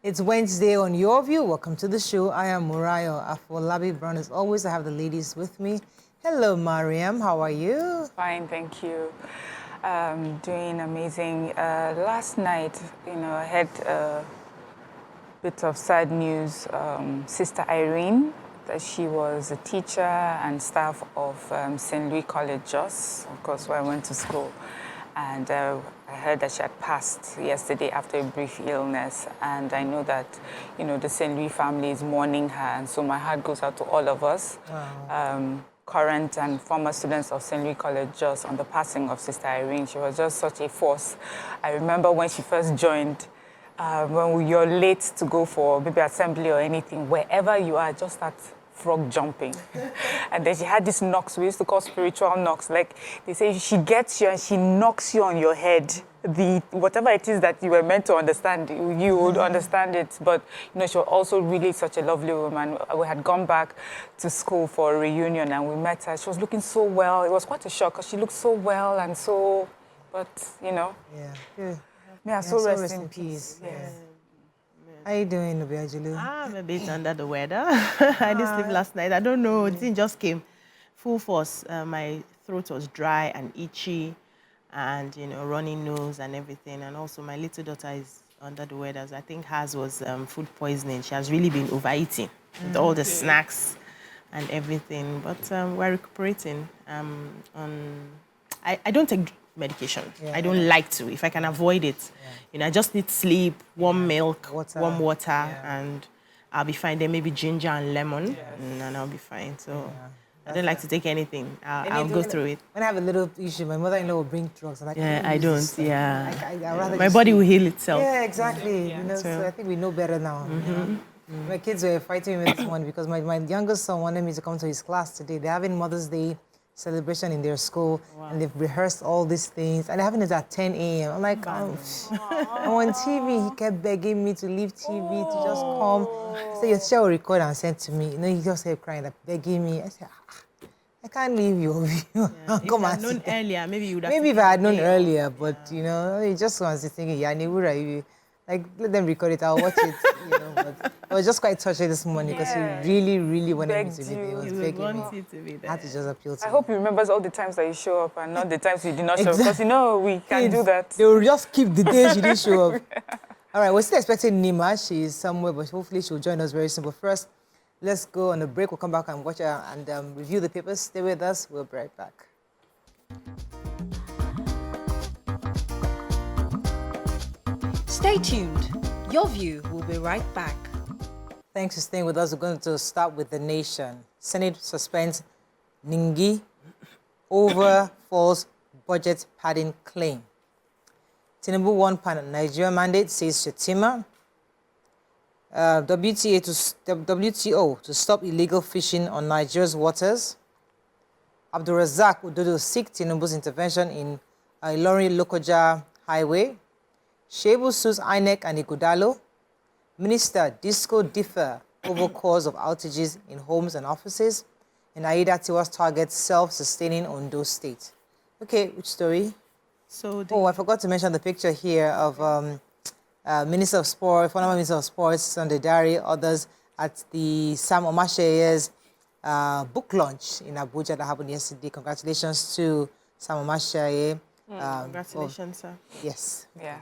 It's Wednesday on Yourview. Welcome to the show. I am Murayo Afolabi Brown. As always, I have the ladies with me. Hello, Mariam. How are you? Fine, thank you. Doing amazing. Last night, I had a bit of sad news. Sister Irene, that she was a teacher and staff of St. Louis College, Jos, of course, where I went to school. And I heard that she had passed yesterday after a brief illness. And I know that, the St. Louis family is mourning her. And so my heart goes out to all of us, current and former students of St. Louis College, just on the passing of Sister Irene. She was just such a force. I remember when she first joined, when you're late to go for maybe assembly or anything, wherever you are, just start frog jumping. And then she had these knocks, we used to call spiritual knocks. Like they say, she gets you and she knocks you on your head. Whatever it is that you were meant to understand, you would understand it. But she was also really such a lovely woman. We had gone back to school for a reunion and we met her. She was looking so well. It was quite a shock because she looked so well and so, but Yeah. Yeah, so rest in peace. Yeah. Yes. How are you doing, Obiajulu? I'm a bit under the weather. I didn't sleep last night. I don't know. The thing just came full force. My throat was dry and itchy and, running nose and everything. And also my little daughter is under the weather. So I think hers was food poisoning. She has really been overeating with all the snacks and everything. But we're recuperating. I don't take medication. Yeah. I don't like to. If I can avoid it, I just need sleep, warm milk, warm water, and I'll be fine. Then maybe ginger and lemon, and I'll be fine. So I don't like to take anything. I'll go through it. When I have a little issue, my mother-in-law will bring drugs. And I don't. Rather my body will heal itself. Yeah, exactly. So I think we know better now. My kids were fighting with this one because my youngest son wanted me to come to his class today. They're having Mother's Day celebration in their school, and they've rehearsed all these things, and they're having it at 10 a.m. I'm like, I'm on TV. He kept begging me to leave TV to just come. So your show will record and send to me. He just kept crying, like, begging me. I said, I can't leave your view. Come on. Known earlier, maybe you would have. Maybe if I had known earlier, but he just wants to think, like, let them record it, I'll watch it, But I was just quite touched this morning because he really, really wanted me to be there. He was begging me. I had to just appeal to him. I hope he remembers all the times that you show up and not the times you did not show up. Because, we can do that. They will just keep the days you didn't show up. All right, we're still expecting Nima. She's somewhere, but hopefully she'll join us very soon. But first, let's go on a break. We'll come back and watch her and review the papers. Stay with us. We'll be right back. Stay tuned. Your View will be right back. Thanks for staying with us. We're going to start with the nation. Senate suspends Ningi over false budget padding claim. Tinubu won Nigeria mandate, says Shetima. WTO to stop illegal fishing on Nigeria's waters. Abdulrazak Udodo seek Tinubu's intervention in Ilorin-Lokoja Highway. Shebu sues INEC and Igudalo. Minister Disco differ over cause of outages in homes and offices. And Aida Tiwas targets self-sustaining Ondo State. Okay, which story? I forgot to mention the picture here of Minister of Sport, former Minister of Sports, Sunday Dari, others at the Sam Omasheye's book launch in Abuja that happened yesterday. Congratulations to Sam Omasheye. Congratulations, sir. Yes. Yeah.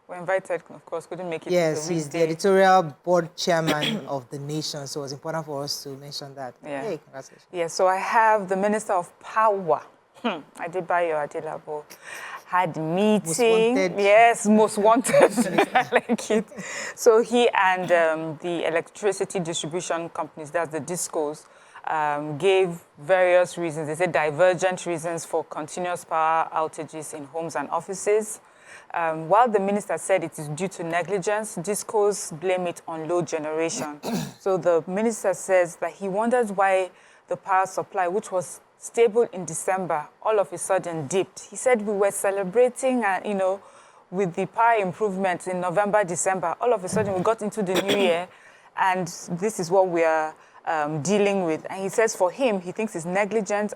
We're invited, of course, couldn't make it. Yes, he's the editorial board chairman of the nation, so it was important for us to mention that. Yeah. Hey, congratulations. Yeah, so I have the Minister of Power, Adebayo Adelabo, had meeting. Most wanted. Yes, most wanted. I like it. So he and the electricity distribution companies, that's the DISCOs, gave various reasons. They said divergent reasons for continuous power outages in homes and offices. While the minister said it is due to negligence, DISCOs blame it on low generation. So the minister says that he wonders why the power supply, which was stable in December, all of a sudden dipped. He said we were celebrating, with the power improvements in November, December. All of a sudden we got into the new year, and this is what we are dealing with. And he says for him, he thinks it's negligence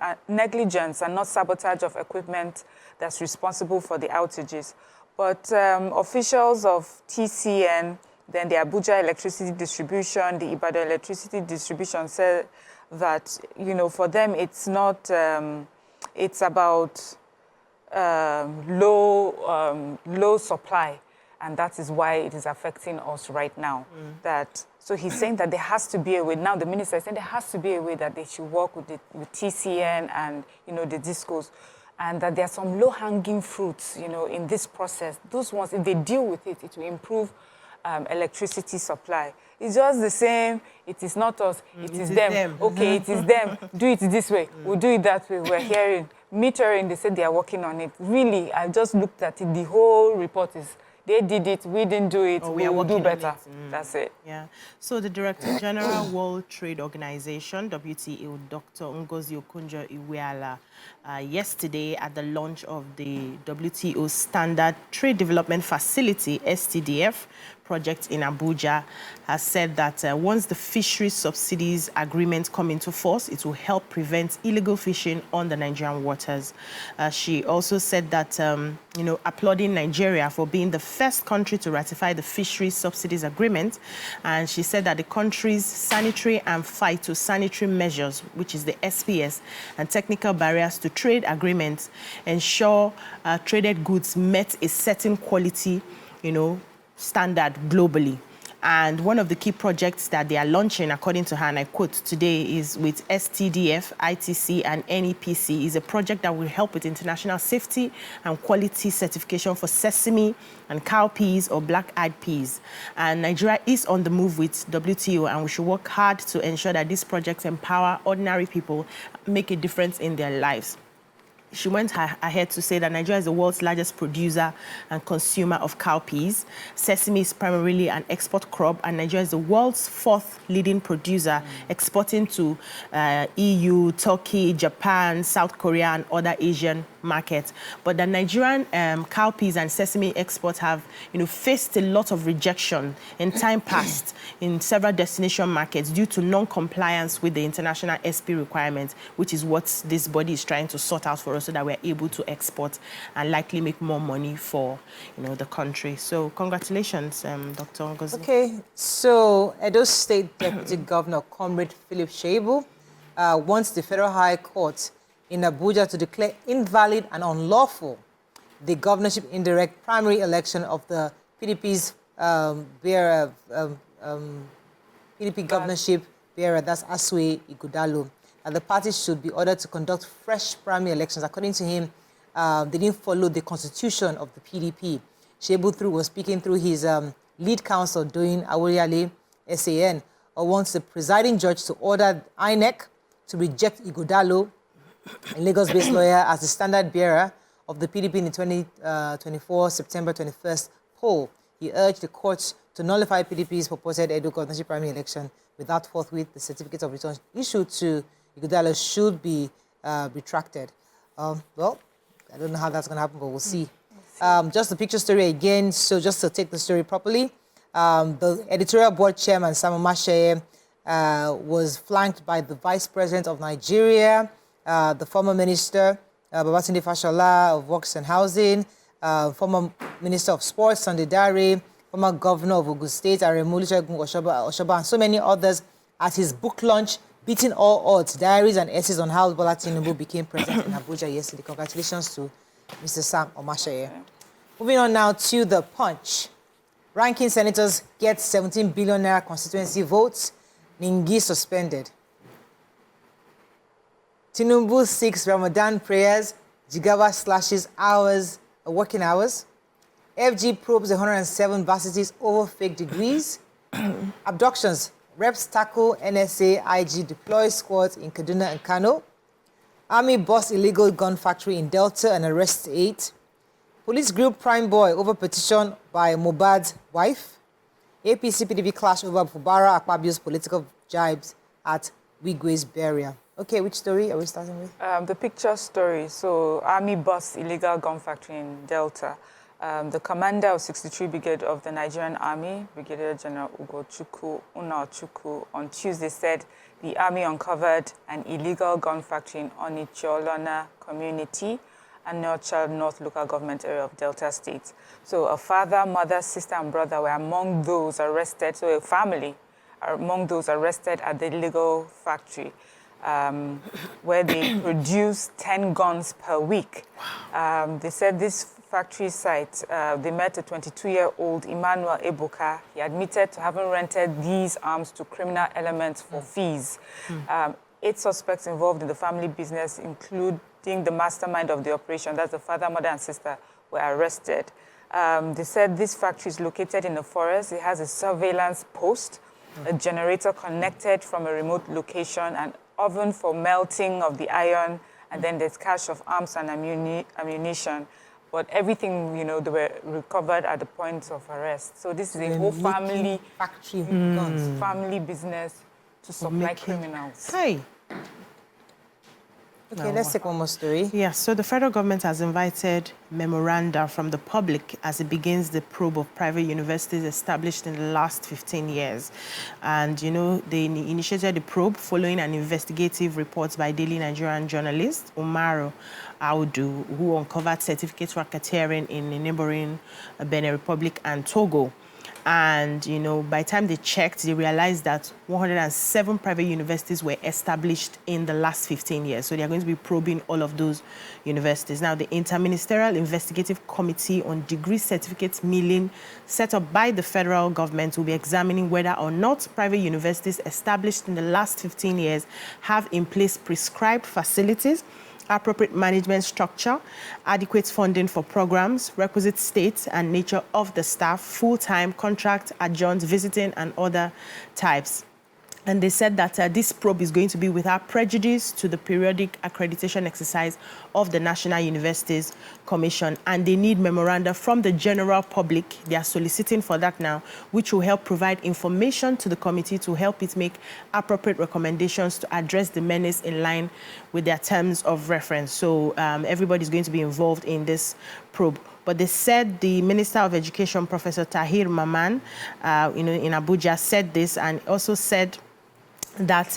and not sabotage of equipment that's responsible for the outages. But officials of TCN Then the Abuja electricity distribution, the Ibadan electricity distribution said that, you know, for them it's not, it's about low supply, and that is why it is affecting us right now. So he's saying that there has to be a way. Now the minister is saying there has to be a way that they should work with TCN and, you know, the discos, and that there are some low-hanging fruits, you know, in this process. Those ones, if they deal with it, it will improve electricity supply. It's just the same. It is not us. It is them. Okay, it is them. Do it this way. We'll do it that way. We're hearing. Metering, they said they are working on it. Really, I just looked at it. The whole report is, they did it, we didn't do it, we will do better. That's it. Yeah. So the Director General, World Trade Organization, WTO, Dr. Ngozi Okonjo-Iweala, yesterday at the launch of the WTO Standard Trade Development Facility, STDF, project in Abuja, has said that once the fisheries subsidies agreement come into force, it will help prevent illegal fishing on the Nigerian waters. She also said that, you know, applauding Nigeria for being the first country to ratify the fisheries subsidies agreement. And she said that the country's sanitary and phytosanitary measures, which is the SPS, and technical barriers to trade agreements ensure traded goods met a certain quality, you know, standard globally. And one of the key projects that they are launching, according to her, and I quote today, is with STDF, ITC, and NEPC, is a project that will help with international safety and quality certification for sesame and cowpeas or black-eyed peas. And Nigeria is on the move with WTO, and we should work hard to ensure that these projects empower ordinary people, make a difference in their lives. She went ahead to say that Nigeria is the world's largest producer and consumer of cowpeas. Sesame is primarily an export crop, and Nigeria is the world's fourth leading producer, exporting to EU, Turkey, Japan, South Korea, and other Asian markets. But the Nigerian cowpeas and sesame exports have, you know, faced a lot of rejection in time past in several destination markets due to non-compliance with the international SP requirements, which is what this body is trying to sort out for us, so that we're able to export and likely make more money for, you know, the country. So congratulations, Dr. Ngozi. Okay, so Edo State Deputy Governor Comrade Philip Shaibu wants the Federal High Court in Abuja to declare invalid and unlawful the governorship indirect primary election of the PDP's PDP governorship bearer, that's Asue Ighodalo. And the party should be ordered to conduct fresh primary elections. According to him, they didn't follow the constitution of the PDP. Shaibu was speaking through his lead counsel, Doyin Awoliale, SAN, wants the presiding judge to order INEC to reject Ighodalo, a Lagos-based lawyer, as the standard bearer of the PDP in the 2024 September 21st poll. He urged the courts to nullify PDP's purported Edo governorship primary election without forthwith the certificate of return issued to Ighodalo should be retracted. Well, I don't know how that's going to happen, but we'll see. Just the picture story again. So just to take the story properly, the editorial board chairman, Samuel Mashaye, was flanked by the vice president of Nigeria, the former minister, Babatunde Fashola of Works and Housing, former minister of sports, Sunday Dare, former governor of Ogun State, Aremu Oshoba, and so many others at his book launch, Beating All Odds, Diaries and Essays on How Bola Tinubu Became President in Abuja yesterday. Congratulations to Mr. Sam Omashaye. Moving on now to The Punch. Ranking senators get 17 billion naira constituency votes. Ningi suspended. Tinubu seeks Ramadan prayers. Jigawa slashes working hours. FG probes 107 varsities over fake degrees. Abductions. Reps tackle NSA IG deploy squads in Kaduna and Kano. Army bust illegal gun factory in Delta and arrest 8. Police group prime boy over petition by Mohbad's wife. APC PDP clash over Fubara Akpabio's political jibes at Wigwe's burial. Okay, which story are we starting with? The picture story. So, Army bust illegal gun factory in Delta. The commander of 63 Brigade of the Nigerian Army, Brigadier General Ugochukwu Unaochukwu, on Tuesday said the Army uncovered an illegal gun factory in Onitsha-Olona community and North local government area of Delta State. So a father, mother, sister, and brother were among those arrested, so a family are among those arrested at the illegal factory, where they produce 10 guns per week. They said this factory site, they met a 22-year-old Emmanuel Ebuka. He admitted to having rented these arms to criminal elements for fees. 8 suspects involved in the family business, including the mastermind of the operation, that's the father, mother, and sister, were arrested. They said this factory is located in a forest. It has a surveillance post, a generator connected from a remote location, an oven for melting of the iron, and then there's cache of arms and ammunition. But everything, you know, they were recovered at the point of arrest. So this is a whole family factory guns. family business to supply criminals. Hey. Okay, let's take one more story. Yes, so the federal government has invited memoranda from the public as it begins the probe of private universities established in the last 15 years. And, you know, they initiated the probe following an investigative report by Daily Nigerian journalist Umaru Audu, who uncovered certificate racketeering in the neighboring Benin Republic and Togo. And, you know, by the time they checked, they realized that 107 private universities were established in the last 15 years. So they are going to be probing all of those universities. Now, the Interministerial Investigative Committee on Degree Certificate Milling, set up by the federal government, will be examining whether or not private universities established in the last 15 years have in place prescribed facilities, appropriate management structure, adequate funding for programs, requisite state and nature of the staff, full-time, contract, adjunct, visiting, and other types. And they said that this probe is going to be without prejudice to the periodic accreditation exercise of the National Universities Commission. And they need memoranda from the general public. They are soliciting for that now, which will help provide information to the committee to help it make appropriate recommendations to address the menace in line with their terms of reference. So everybody's going to be involved in this probe. But they said the Minister of Education, Professor Tahir Maman, in Abuja, said this, and also said that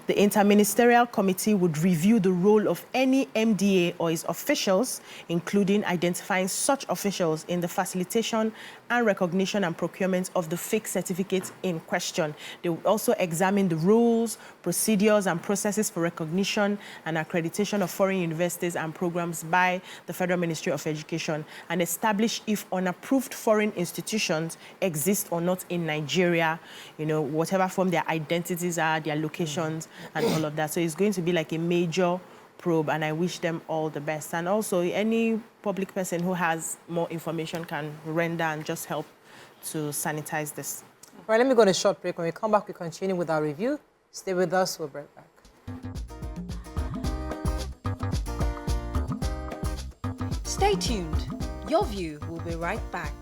the Interministerial Committee would review the role of any MDA or its officials, including identifying such officials in the facilitation and recognition and procurement of the fake certificates in question. They will also examine the rules, procedures, and processes for recognition and accreditation of foreign universities and programs by the Federal Ministry of Education, and establish if unapproved foreign institutions exist or not in Nigeria, you know, whatever form their identities are, their locations, and all of that. So it's going to be like a major probe, and I wish them all the best. And also, any public person who has more information can render and just help to sanitize this. All right, let me go on a short break. When we come back, we continue with our review. Stay with us. We'll be right back. Stay tuned. Yourview will be right back.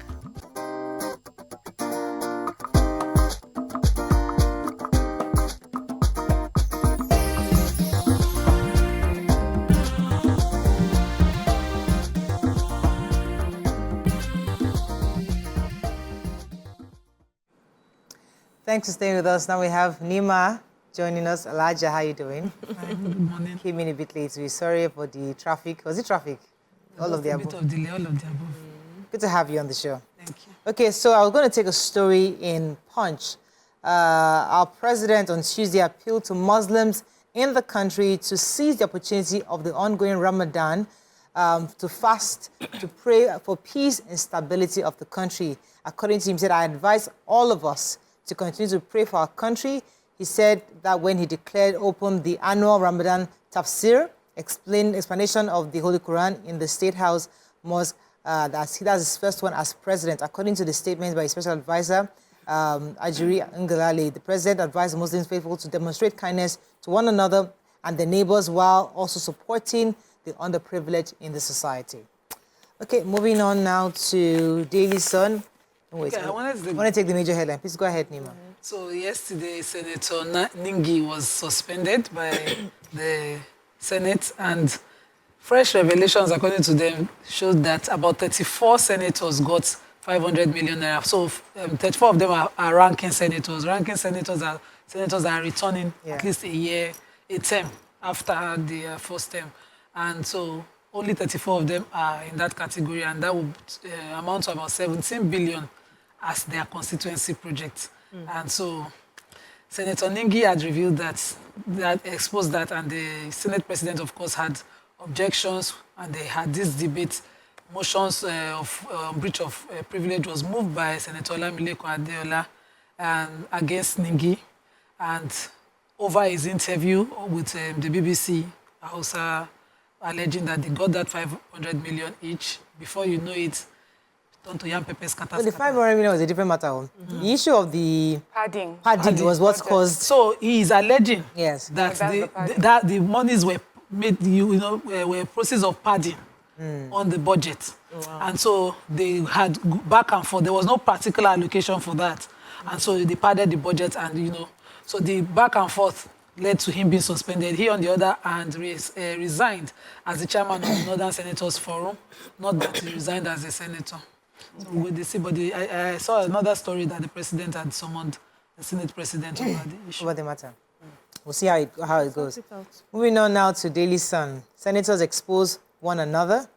Thanks for staying with us. Now we have Nima joining us. Elijah, how are you doing? Hi, good morning. Came in a bit late. We're sorry for the traffic. Was it traffic? All of the above. A bit of delay, all of the above. Good to have you on the show. Thank you. Okay, so I was going to take a story in Punch. Our president on Tuesday appealed to Muslims in the country to seize the opportunity of the ongoing Ramadan to fast, to pray for peace and stability of the country. According to him, he said, I advise all of us to continue to pray for our country. He said that when he declared open the annual Ramadan Tafsir, explanation of the Holy Quran in the State House Mosque, that's his first one as president. According to the statement by his special advisor, Ajuri Ngalale, the president advised Muslims faithful to demonstrate kindness to one another and their neighbors while also supporting the underprivileged in the society. Okay, moving on now to Daily Sun. Wait, Okay, I want to take the major headline. Please go ahead, Nima. So yesterday, Senator Ningi was suspended by the Senate, and fresh revelations, according to them, showed that about 34 senators got 500 million naira. So 34 of them are ranking senators. Ranking senators are senators that are returning at least a term after their first term. And so only 34 of them are in that category, and that would amount to about 17 billion as their constituency project. And so Senator Ningi had revealed that exposed that, and the Senate President, of course, had objections, and they had this debate. Motions of breach of privilege was moved by Senator Olamileko Adeola against Ningi, and over his interview with the BBC, Hausa, alleging that they got that 500 million each. Before you know it, turn to yam pepper scatter. Well, the 500 million was a different matter. The issue of the Padding was what caused. So he is alleging Yes. that That's that the monies were made, were process of padding on the budget. Wow. And so they had back and forth. There was no particular allocation for that. And so they padded the budget, and, so the back and forth led to him being suspended. He, on the other hand, resigned as the chairman of the Northern Senators Forum, not that he resigned as a senator. So with the see, but I saw another story that the president had summoned the Senate president over the issue. Over the matter. We'll see how it goes. Moving on now to Daily Sun. Senators expose one another.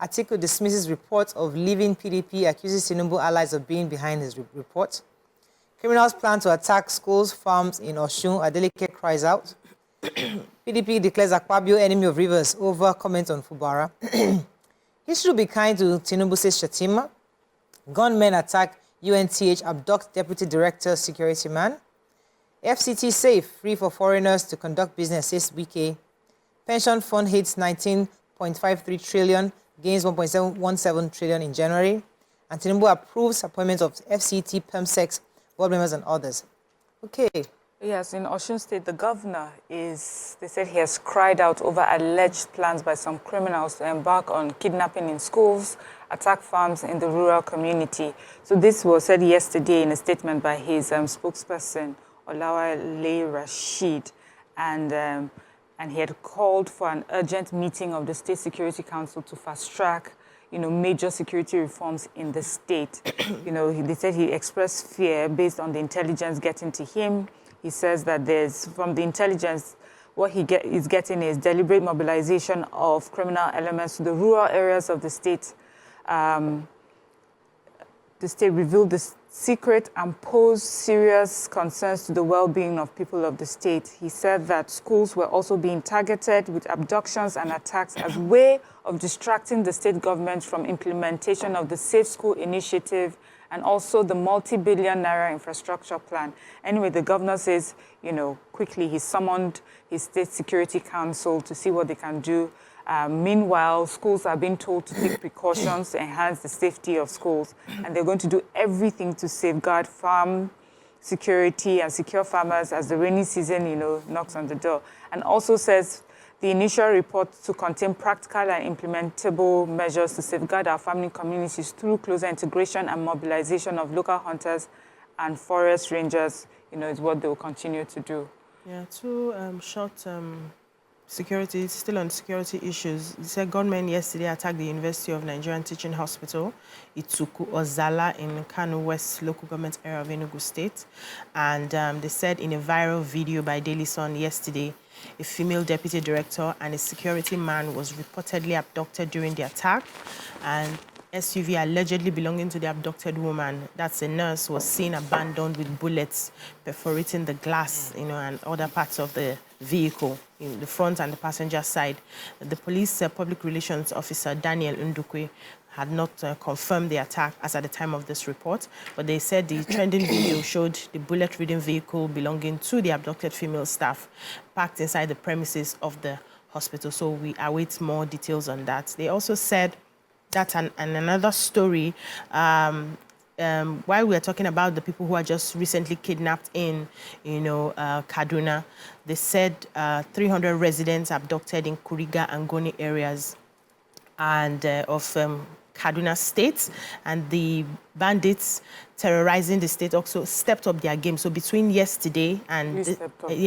Atiku dismisses reports of leaving PDP, accuses Tinubu allies of being behind his report. Criminals plan to attack schools, farms in Oshun. Adeleke cries out. PDP declares Akpabio enemy of rivers over comments on Fubara. History will be kind to Tinubu, says Shatima. Gunmen attack UNTH, abduct Deputy Director, security man. FCT safe, free for foreigners to conduct business, says Wike. Pension fund hits 19.53 trillion, gains 1.717 trillion in January. And Tinubu approves appointments of FCT, PEMSEX, board members and others. Okay. Yes, in Osun State, the governor they said he has cried out over alleged plans by some criminals to embark on kidnapping in schools, attack farms in the rural community. So this was said yesterday in a statement by his spokesperson, Olawale Rashid, and he had called for an urgent meeting of the State Security Council to fast-track, major security reforms in the state. They said he expressed fear based on the intelligence getting to him. He says that from the intelligence, what is getting is deliberate mobilization of criminal elements to the rural areas of the state. The state revealed the secret and posed serious concerns to the well-being of people of the state. He said that schools were also being targeted with abductions and attacks as a way of distracting the state government from implementation of the Safe School Initiative and also the multi-billion naira infrastructure plan. Anyway, the governor says, quickly he summoned his State Security Council to see what they can do. Meanwhile, schools are being told to take precautions to enhance the safety of schools. And they're going to do everything to safeguard farm security and secure farmers as the rainy season, knocks on the door. And also says the initial report to contain practical and implementable measures to safeguard our farming communities through closer integration and mobilization of local hunters and forest rangers, is what they will continue to do. Yeah, two short security, still on security issues. It said gunmen yesterday attacked the University of Nigerian Teaching Hospital, Ituku Ozala in Kano West local government area of Enugu State. And they said in a viral video by Daily Sun yesterday, a female deputy director and a security man was reportedly abducted during the attack. And SUV allegedly belonging to the abducted woman, that's a nurse, was seen abandoned with bullets perforating the glass, and other parts of the vehicle, in the front and the passenger side. The police public relations officer, Daniel Ndukwe, had not confirmed the attack as at the time of this report, but they said the trending video showed the bullet-ridden vehicle belonging to the abducted female staff parked inside the premises of the hospital. So we await more details on that. They also said that and another story, while we are talking about the people who are just recently kidnapped in, Kaduna, they said 300 residents abducted in Kuriga and Goni areas and of Kaduna State, and the bandits terrorizing the state also stepped up their game. So between yesterday and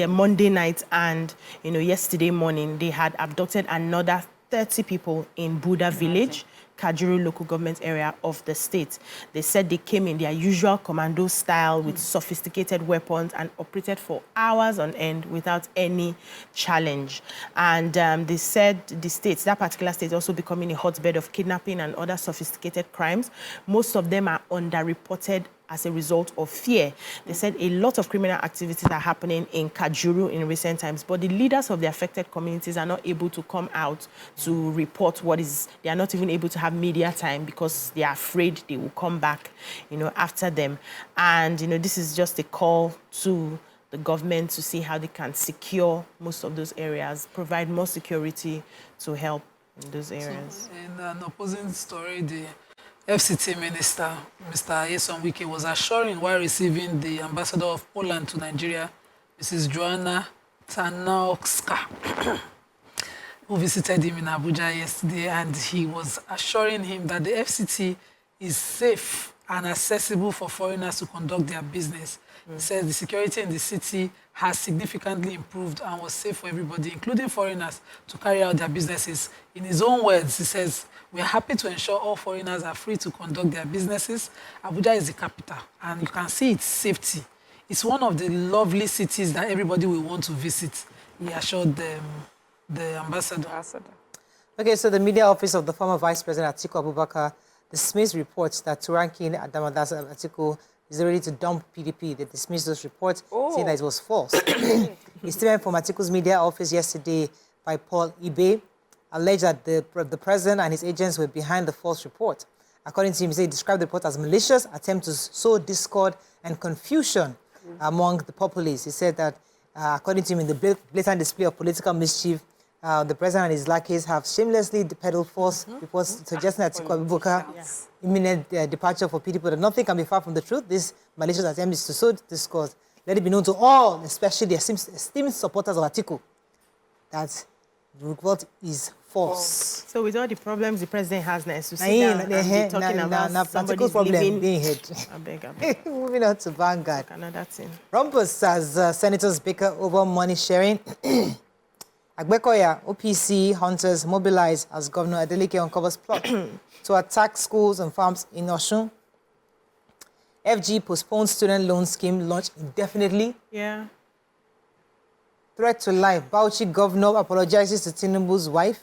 Monday night and yesterday morning, they had abducted another 30 people in Buddha Village. Kajuru local government area of the state. They said they came in their usual commando style with sophisticated weapons and operated for hours on end without any challenge. And they said that particular state is also becoming a hotbed of kidnapping and other sophisticated crimes. Most of them are underreported as a result of fear. They said a lot of criminal activities are happening in Kajuru in recent times, but the leaders of the affected communities are not able to come out to report what is. They are not even able to have media time because they are afraid they will come back, after them. And, this is just a call to the government to see how they can secure most of those areas, provide more security to help in those areas. So, in an opposing story, the FCT Minister, Mr. Yeson Wike, was assuring while receiving the ambassador of Poland to Nigeria, Mrs. Joanna Tarnowska, who visited him in Abuja yesterday, and he was assuring him that the FCT is safe and accessible for foreigners to conduct their business. He said the security in the city has significantly improved and was safe for everybody, including foreigners, to carry out their businesses. In his own words, he says, "We are happy to ensure all foreigners are free to conduct their businesses. Abuja is the capital, and you can see its safety. It's one of the lovely cities that everybody will want to visit," he assured the ambassador. Okay, so the media office of the former Vice President Atiku Abubakar dismissed reports that Turankin Adamadasa Atiku is ready to dump PDP. They dismissed those reports, saying that it was false. A statement from Atiku's media office yesterday by Paul Ibe alleged that the president and his agents were behind the false report. According to him, he described the report as malicious attempt to sow discord and confusion among the populace. He said that, according to him, in the blatant display of political mischief, the president and his lackeys have shamelessly peddled false reports suggesting that Atiku Abubakar imminent departure for PDP, but nothing can be far from the truth. This malicious attempt is to sow discord. Let it be known to all, especially the esteemed supporters of Atiku, that the report is false. So with all the problems the president has now, to sit down and be talking about somebody's problem being hid. I beg. Moving on to Vanguard. Another thing. Rumpus as senators bicker over money sharing. Agbekoya, OPC hunters mobilize as Governor Adeleke uncovers plot to attack schools and farms in Osun. FG postpones student loan scheme launch indefinitely. Yeah. Threat to life. Bauchi governor apologizes to Tinubu's wife.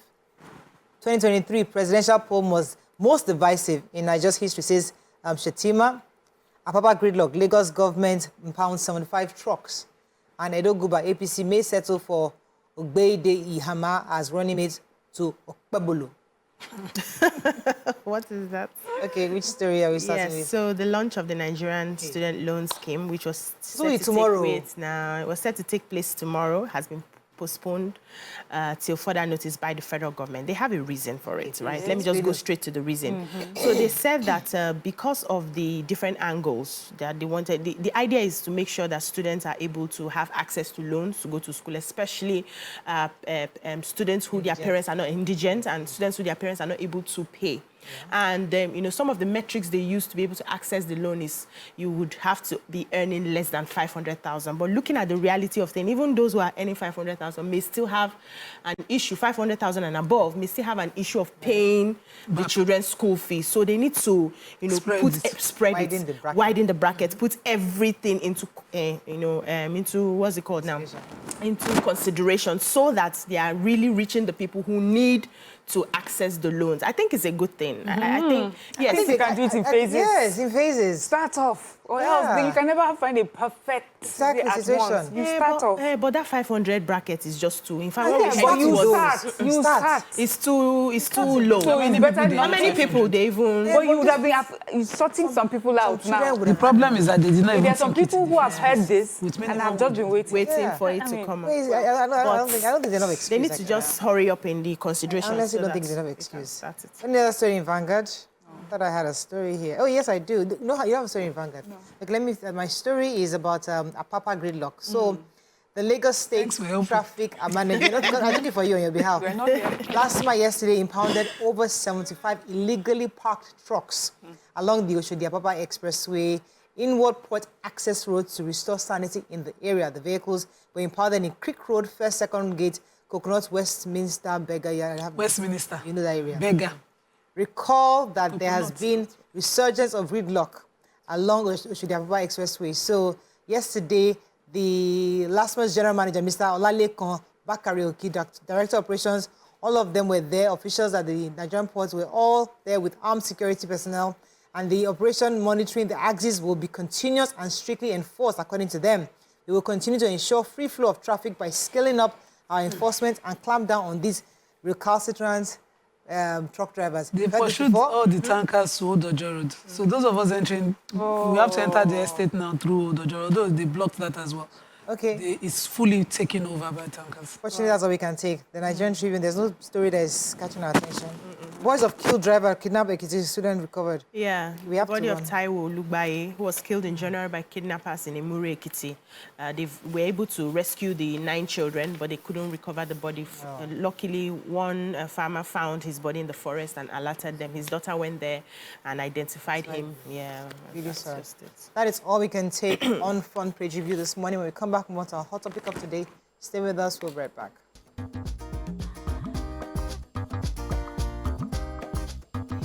2023 presidential poll was most divisive in Nigeria's history, says Shetima. Apapa gridlock. Lagos government impounds 75 trucks. And Edo Guba APC may settle for Ogbeide Ihama as running mate to Okpebolo. What is that? Okay, which story are we starting with? So the launch of the Nigerian student loan scheme, which was it was set to take place tomorrow, has been postponed till further notice by the federal government. They have a reason for it, right? Let me just go straight to the reason. So they said that because of the different angles that they wanted, the idea is to make sure that students are able to have access to loans to go to school, especially students who their parents are not indigent and students who their parents are not able to pay. And some of the metrics they use to be able to access the loan is you would have to be earning less than 500,000. But looking at the reality of things, even those who are earning 500,000 may still have an issue. 500,000 and above may still have an issue of paying the children's school fees. So they need to, widen the bracket, put everything into, into what's it called now, into consideration, so that they are really reaching the people who need to access the loans. I think it's a good thing. I think, yes. I think you can do it in phases. Yes, in phases. Start off. Or else then you can never find a perfect situation. Once. You start off. But that 500 bracket is just too. In fact, you start. It's too low. So it's better. How many people they even? But you would have been sorting some people out now. The problem is that they did not even. There are some people who have heard this and have just been waiting for it to come out. I don't think they have excuse. They need to just hurry up in the consideration. Honestly, I don't think they have excuse. That's it. Any other story in Vanguard? I thought I had a story here. Oh, yes, I do. You have a story in Vanguard? No. Like, my story is about Apapa gridlock. So, the Lagos State Traffic Management, I'm looking for you on your behalf. We're not here. Last month, yesterday, impounded over 75 illegally parked trucks along the Oshodi-Apapa Expressway, inward port access roads to restore sanity in the area. The vehicles were impounded in Creek Road, First, Second Gate, Coconut, Westminster, Beggar. Westminster. You know that area. Beggar. Recall that there has been resurgence of gridlock along Oshodi-Apapa Expressway. So yesterday, the last month's general manager, Mr. Olalekan Bakari-Oki, director of operations, all of them were there. Officials at the Nigerian ports were all there with armed security personnel. And the operation monitoring the axis will be continuous and strictly enforced, according to them. We will continue to ensure free flow of traffic by scaling up our enforcement and clamp down on these recalcitrant truck drivers. They pursued all the tankers to Odojo Road. So those of us entering, we have to enter the estate now through Odojo Road. Although they blocked that as well. Okay. It's fully taken over by tankers. Fortunately, that's all we can take. The Nigerian Tribune, there's no story that is catching our attention. Boys of killed driver, kidnapped Ekiti student recovered. Yeah, We have the body to of run. Taiwo Lugbaye, who was killed in January by kidnappers in Emure, Ekiti. They were able to rescue the 9 children, but they couldn't recover the body. Luckily, one farmer found his body in the forest and alerted them. His daughter went there and identified him. Yeah, Really that's sorry. just it. That is all we can take on Front Page Review this morning. When we come back, we want our hot topic of today. Stay with us. We'll be right back.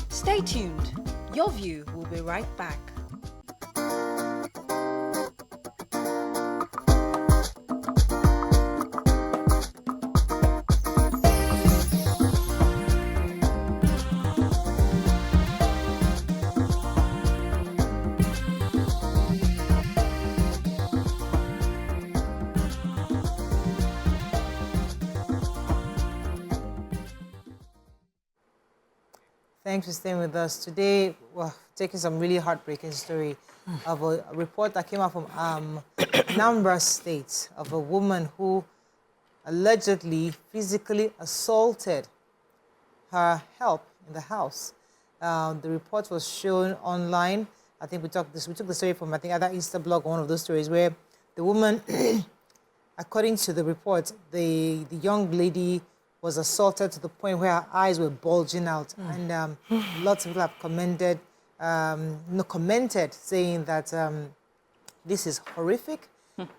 Stay tuned. Your View will be right back. Thanks for staying with us. Today, we're taking some really heartbreaking story of a report that came out from Anambra State of a woman who allegedly physically assaulted her help in the house. The report was shown online. I think we took the story from, I think, either Instablog or one of those stories where the woman, according to the report, the young lady was assaulted to the point where her eyes were bulging out. And lots of people have commented saying that this is horrific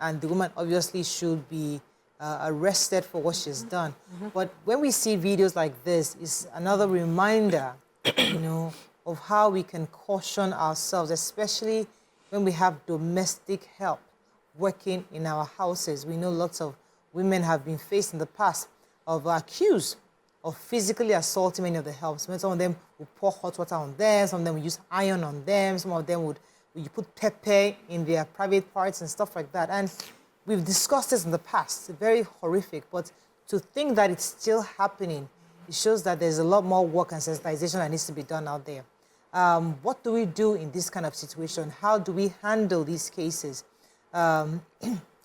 and the woman obviously should be arrested for what she's done. But when we see videos like this, it's another reminder, you know, of how we can caution ourselves, especially when we have domestic help working in our houses. We know lots of women have been faced in the past of accused of physically assaulting many of the helps. Some of them would pour hot water on them, some of them would use iron on them, some of them would you put pepper in their private parts and stuff like that. And we've discussed this in the past, it's very horrific, but to think that it's still happening, it shows that there's a lot more work and sensitization that needs to be done out there. What do we do in this kind of situation? How do we handle these cases?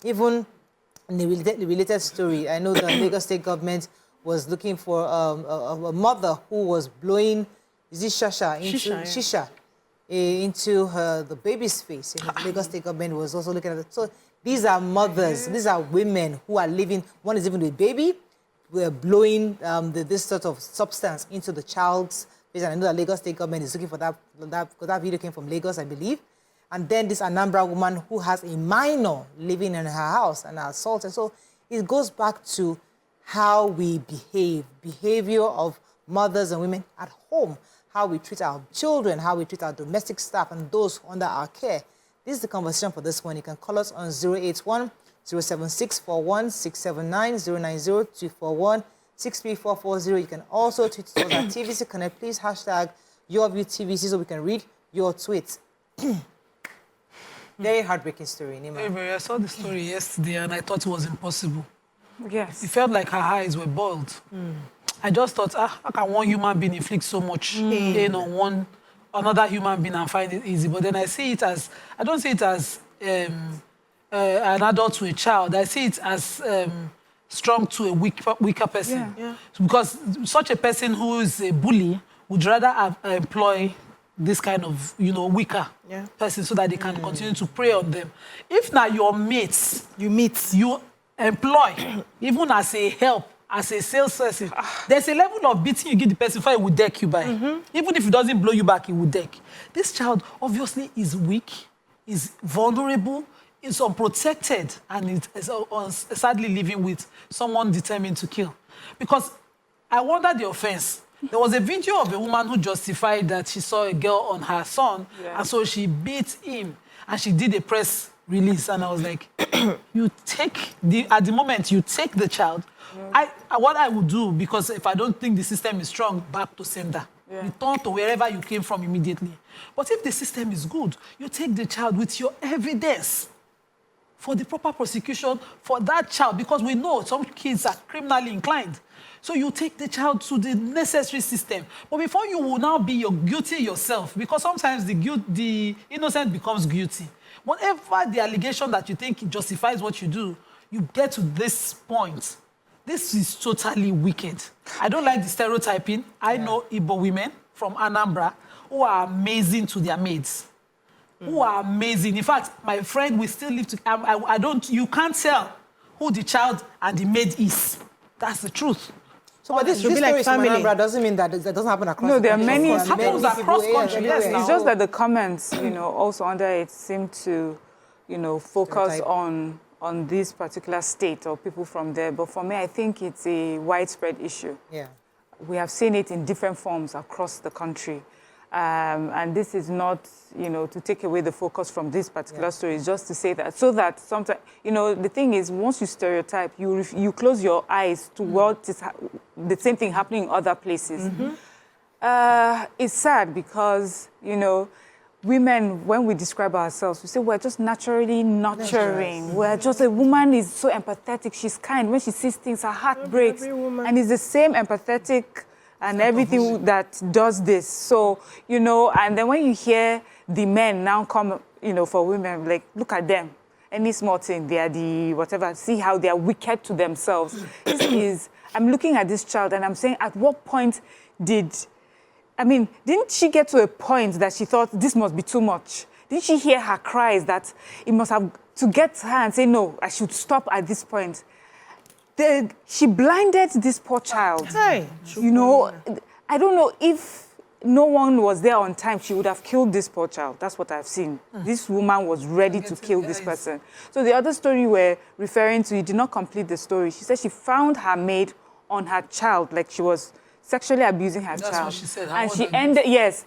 Even in the related story, I know the Lagos State government was looking for a mother who was blowing, is it shisha into the baby's face. And the Lagos State government was also looking at it. So these are mothers, these are women who are living, one is even with a baby, we're blowing this sort of substance into the child's face. And I know the Lagos State government is looking for that, because that video came from Lagos, I believe. And then this Anambra woman who has a minor living in her house and assaulted. So it goes back to how we behave, behavior of mothers and women at home, how we treat our children, how we treat our domestic staff and those under our care. This is the conversation for this one. You can call us on 081-07641-679-090-241-63440. You can also tweet us at TVC Connect. Please hashtag Yourview TVC so we can read your tweets. Very heartbreaking story, Nima. I saw the story yesterday and I thought it was impossible. Yes. It felt like her eyes were boiled. I just thought, how can one human being inflict so much pain on another human being and find it easy? But then I see it as, I don't see it as an adult to a child. I see it as strong to a weaker person. Yeah. Because such a person who is a bully would rather employ this kind of, weaker person so that they can continue to prey on them. If now your mates, you employ, even as a help, as a salesperson, there's a level of beating you give the person before he will deck you by. Even if he doesn't blow you back, he will deck. This child obviously is weak, is vulnerable, is unprotected, and is sadly living with someone determined to kill. Because I wonder the offense. There was a video of a woman who justified that she saw a girl on her son, and so she beat him, and she did a press release. And I was like, at the moment, you take the child. What I would do, because if I don't think the system is strong, back to sender. Return to wherever you came from immediately. But if the system is good, you take the child with your evidence for the proper prosecution for that child, because we know some kids are criminally inclined. So you take the child to the necessary system. But before you will now be guilty yourself, because sometimes the innocent becomes guilty. Whatever the allegation that you think justifies what you do, you get to this point. This is totally wicked. I don't like the stereotyping. I know Igbo women from Anambra who are amazing to their maids. Who are amazing. In fact, my friend, we still live together. You can't tell who the child and the maid is. That's the truth. So, but this story like from Anambra doesn't mean that doesn't happen across No, the there are country. many. It happens across country, yes. It's just that the comments, also under it seem to, focus on this particular state or people from there. But for me, I think it's a widespread issue. Yeah. We have seen it in different forms across the country. And this is not, to take away the focus from this particular story. It's just to say that, so that sometimes, the thing is, once you stereotype, you close your eyes to what is the same thing happening in other places. It's sad because, women, when we describe ourselves, we say we're just naturally nurturing. We're just, a woman is so empathetic, she's kind. When she sees things, her heart breaks. And it's the same empathetic and everything that does this. So, and then when you hear the men now come, for women, like, look at them. Any small thing, they are the whatever, see how they are wicked to themselves. I'm looking at this child and I'm saying, at what point didn't she get to a point that she thought this must be too much? Didn't she hear her cries that it must have, to get her and say, no, I should stop at this point? She blinded this poor child. I don't know if no one was there on time, she would have killed this poor child. That's what I've seen. This woman was ready to kill this person. So the other story we're referring to, you did not complete the story. She said she found her maid on her child, like she was sexually abusing her child. That's what she said. And she ended,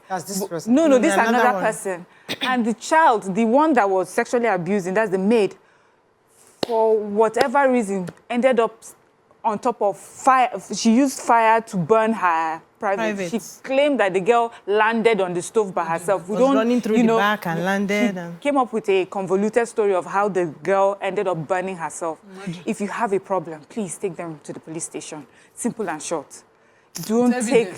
That's this person. No, this is another person. And the child, the one that was sexually abusing, that's the maid, for whatever reason, ended up on top of fire. She used fire to burn her private. She claimed that the girl landed on the stove by herself. We don't running through the back and landed. Came up with a convoluted story of how the girl ended up burning herself. If you have a problem, please take them to the police station. Simple and short. Don't take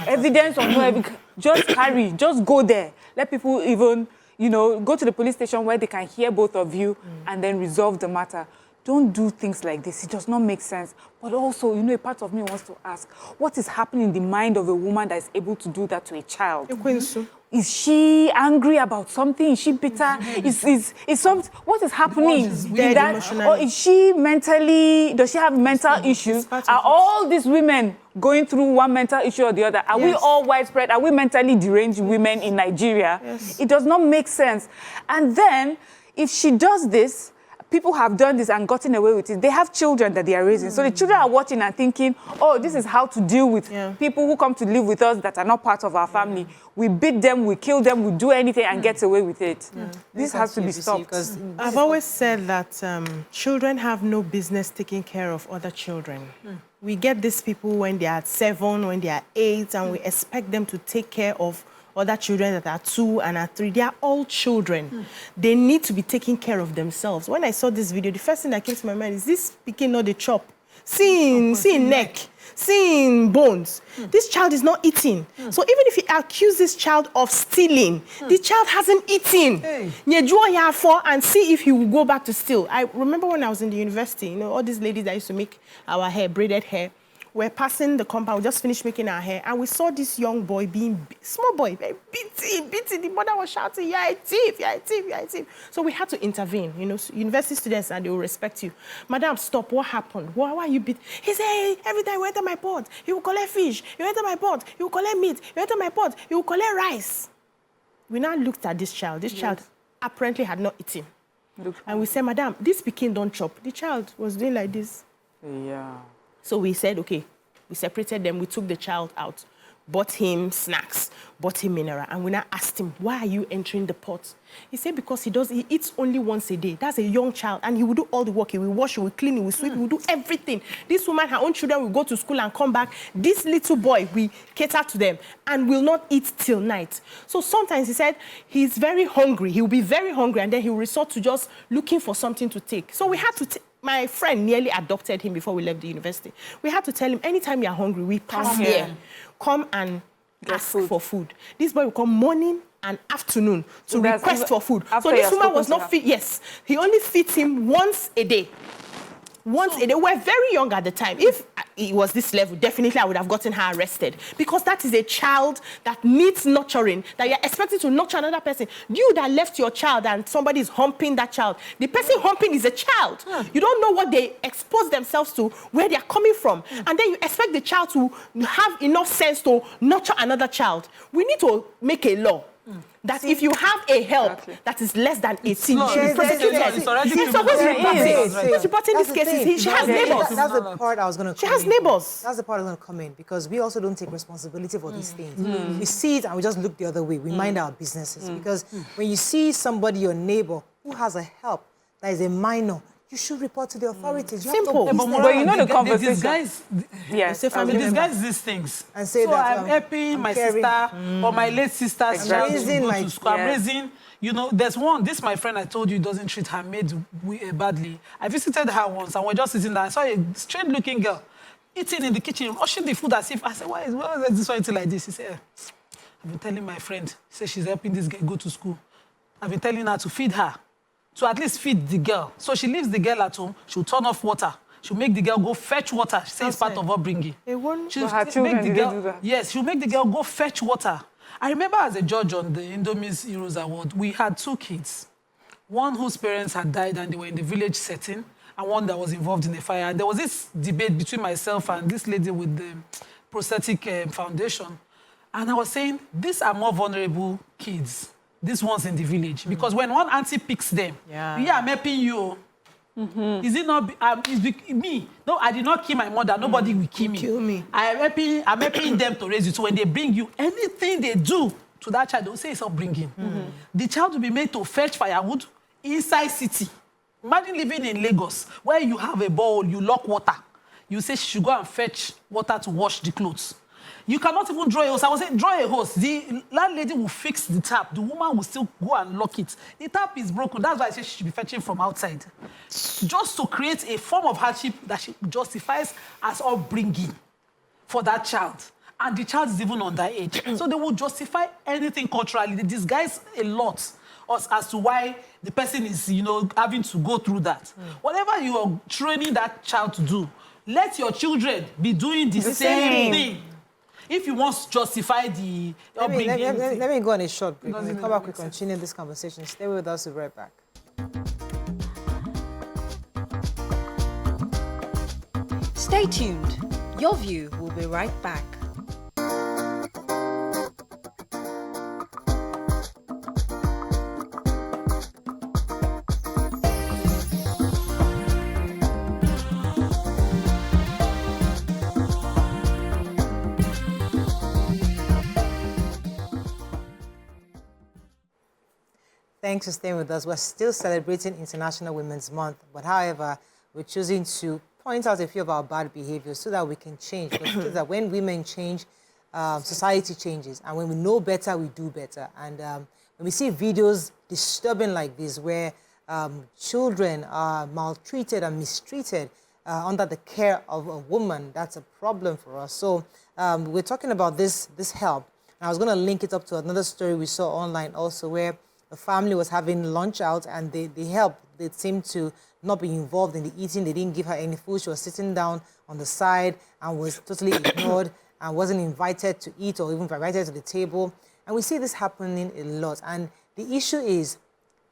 evidence or no evidence. Just carry. Just go there. Let people even, go to the police station where they can hear both of you and then resolve the matter. Don't do things like this. It does not make sense. But also, a part of me wants to ask, what is happening in the mind of a woman that is able to do that to a child? Is she angry about something? Is she bitter? What is happening in that? Or is she does she have mental issues? Are all these women going through one mental issue or the other? Are we all widespread? Are we mentally deranged women in Nigeria? It does not make sense. And then, if she does this, people have done this and gotten away with it. They have children that they are raising. So the children are watching and thinking, oh, this is how to deal with people who come to live with us that are not part of our family. We beat them, we kill them, we do anything and get away with it. This has to be stopped. I've always said that children have no business taking care of other children. We get these people when they are 7, when they are 8, and we expect them to take care of other children that are 2 and are 3, they are all children. They need to be taking care of themselves. When I saw this video, the first thing that came to my mind is this picking not the chop. Seeing neck, seeing bones. This child is not eating. So even if you accuse this child of stealing, the child hasn't eaten. And see if he will go back to steal. I remember when I was in the university, all these ladies that used to make our hair, braided hair, we're passing the compound, we just finished making our hair, and we saw this young boy small boy, very beating. The mother was shouting, you're a thief, you're a thief, you're a thief. So we had to intervene. University students, and they will respect you. Madam, stop, what happened? Why are you beat? He said, hey, every time you enter my pot, you will collect fish. You enter my pot, you will collect meat. You enter my pot, you will collect rice. We now looked at this child. This child apparently had not eaten. And we said, Madam, this pikin don't chop. The child was doing like this. Yeah. So we said, okay, We separated them. We took the child out, bought him snacks, bought him mineral, and we now asked him, why are you entering the pot? He said, because he eats only once a day. That's a young child, and he will do all the work. He will wash, he will clean, he will sweep, he will do everything. This woman, her own children will go to school and come back. This little boy, we cater to them and will not eat till night. So sometimes he said he's very hungry. He will be very hungry, and then he will resort to just looking for something to take. So we had to my friend nearly adopted him before we left the university. We had to tell him, anytime you're hungry, we pass here. Come and ask for food. This boy will come morning and afternoon to request for food. So this woman was not fit. Yes, he only feeds him once a day. Once a day. We were very young at the time. If it was this level, definitely I would have gotten her arrested, because that is a child that needs nurturing, that you're expected to nurture another person. You that left your child and somebody is humping that child. The person humping is a child. You don't know what they expose themselves to, where they're coming from. And then you expect the child to have enough sense to nurture another child. We need to make a law that if you have a help that is less than 18, you should prosecute her. She's supposed to report this case. She has neighbors. That's the part I was going to come in. She has neighbors. That's the part I was going to come in, because we also don't take responsibility for these things. We see it and we just look the other way. We mind our businesses. Because when you see somebody, your neighbor, who has a help that is a minor, you should report to the authorities. You Simple. have to But you know the conversation. Disguise these things. And say so that I'm helping my caring. sister or my late sister's child to raising go my- to school. I'm raising, you know, there's one, this my friend I told you doesn't treat her maid badly. I visited her once and we're just sitting there. I saw a strange looking girl eating in the kitchen, washing the food as if, I said, why is this one eating like this? He said, I've been telling my friend, he said she's helping this girl go to school. I've been telling her to feed her. To at least feed the girl. So she leaves the girl at home, she'll turn off water. She'll make the girl go fetch water. She says it's part of upbringing. She'll her children, make the they girl, do that. yes, she'll make the girl go fetch water. I remember as a judge on the Indomie's Heroes Award, we had 2 kids. One whose parents had died and they were in the village setting, and one that was involved in a fire. There was this debate between myself and this lady with the prosthetic foundation. And I was saying, these are more vulnerable kids. These ones in the village. Because when one auntie picks them, I'm helping you. Is it not me? No, I did not kill my mother. Nobody will kill me. I'm helping them to raise you. So when they bring you, anything they do to that child, they'll say it's upbringing. The child will be made to fetch firewood inside city. Imagine living in Lagos, where you have a bowl, you lock water. You say she should go and fetch water to wash the clothes. You cannot even draw a hose. I was saying, draw a hose. The landlady will fix the tap. The woman will still go and lock it. The tap is broken. That's why I say she should be fetching from outside. Just to create a form of hardship that she justifies as upbringing for that child. And the child is even underage. So they will justify anything culturally. They disguise a lot as to why the person is, you know, having to go through that. Whatever you are training that child to do, let your children be doing the same thing. If you want to justify the upbringing... Let me go on a short break. When we come back, we continue this conversation. Stay with us, we'll be right back. Stay tuned. Your View will be right back. Thanks for staying with us. We're still celebrating International Women's Month, but however, we're choosing to point out a few of our bad behaviors so that we can change. Because that when women change, society changes. And when we know better, we do better. And when we see videos disturbing like this, where children are maltreated and mistreated under the care of a woman, that's a problem for us. So we're talking about this help. And I was going to link it up to another story we saw online also, where the family was having lunch out and the help, they seemed to not be involved in the eating. They didn't give her any food. She was sitting down on the side and was totally ignored and wasn't invited to eat or even invited to the table. And we see this happening a lot. And the issue is,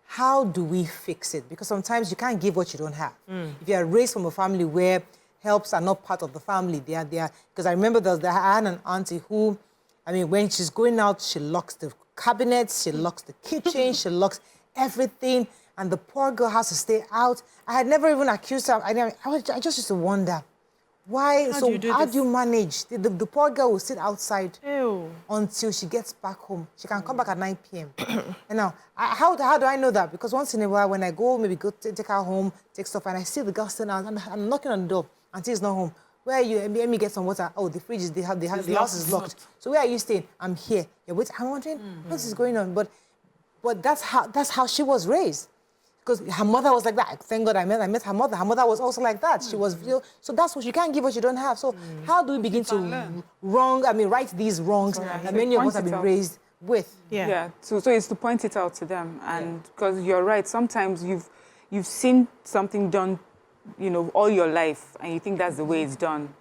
how do we fix it? Because sometimes you can't give what you don't have. If you are raised from a family where helps are not part of the family, they are because I remember I had an auntie who, I mean, when she's going out, she locks the cabinets, she locks the kitchen, she locks everything, and the poor girl has to stay out. I had never even accused her. I just used to wonder, Why? How So do you do how this? do you manage? The poor girl will sit outside Ew. until she gets back home. She can come back at 9 p.m. And now, how do I know that? Because once in a while, when I go, maybe go take her home, take stuff, and I see the girl still out, and I'm knocking on the door, until it's not home. Where are you? Let me get some water. Oh, the fridge is, the house is locked. So where are you staying? I'm here. You're waiting. I'm wondering, what is going on? But that's how she was raised. Because her mother was like that. Thank God I met her mother. Her mother was also like that. She was, so that's what you can't give what you don't have. So how do we begin to right these wrongs that many of us have been raised with? Yeah. So it's to point it out to them, and because you're right, sometimes you've seen something done, all your life, and you think that's the way it's done.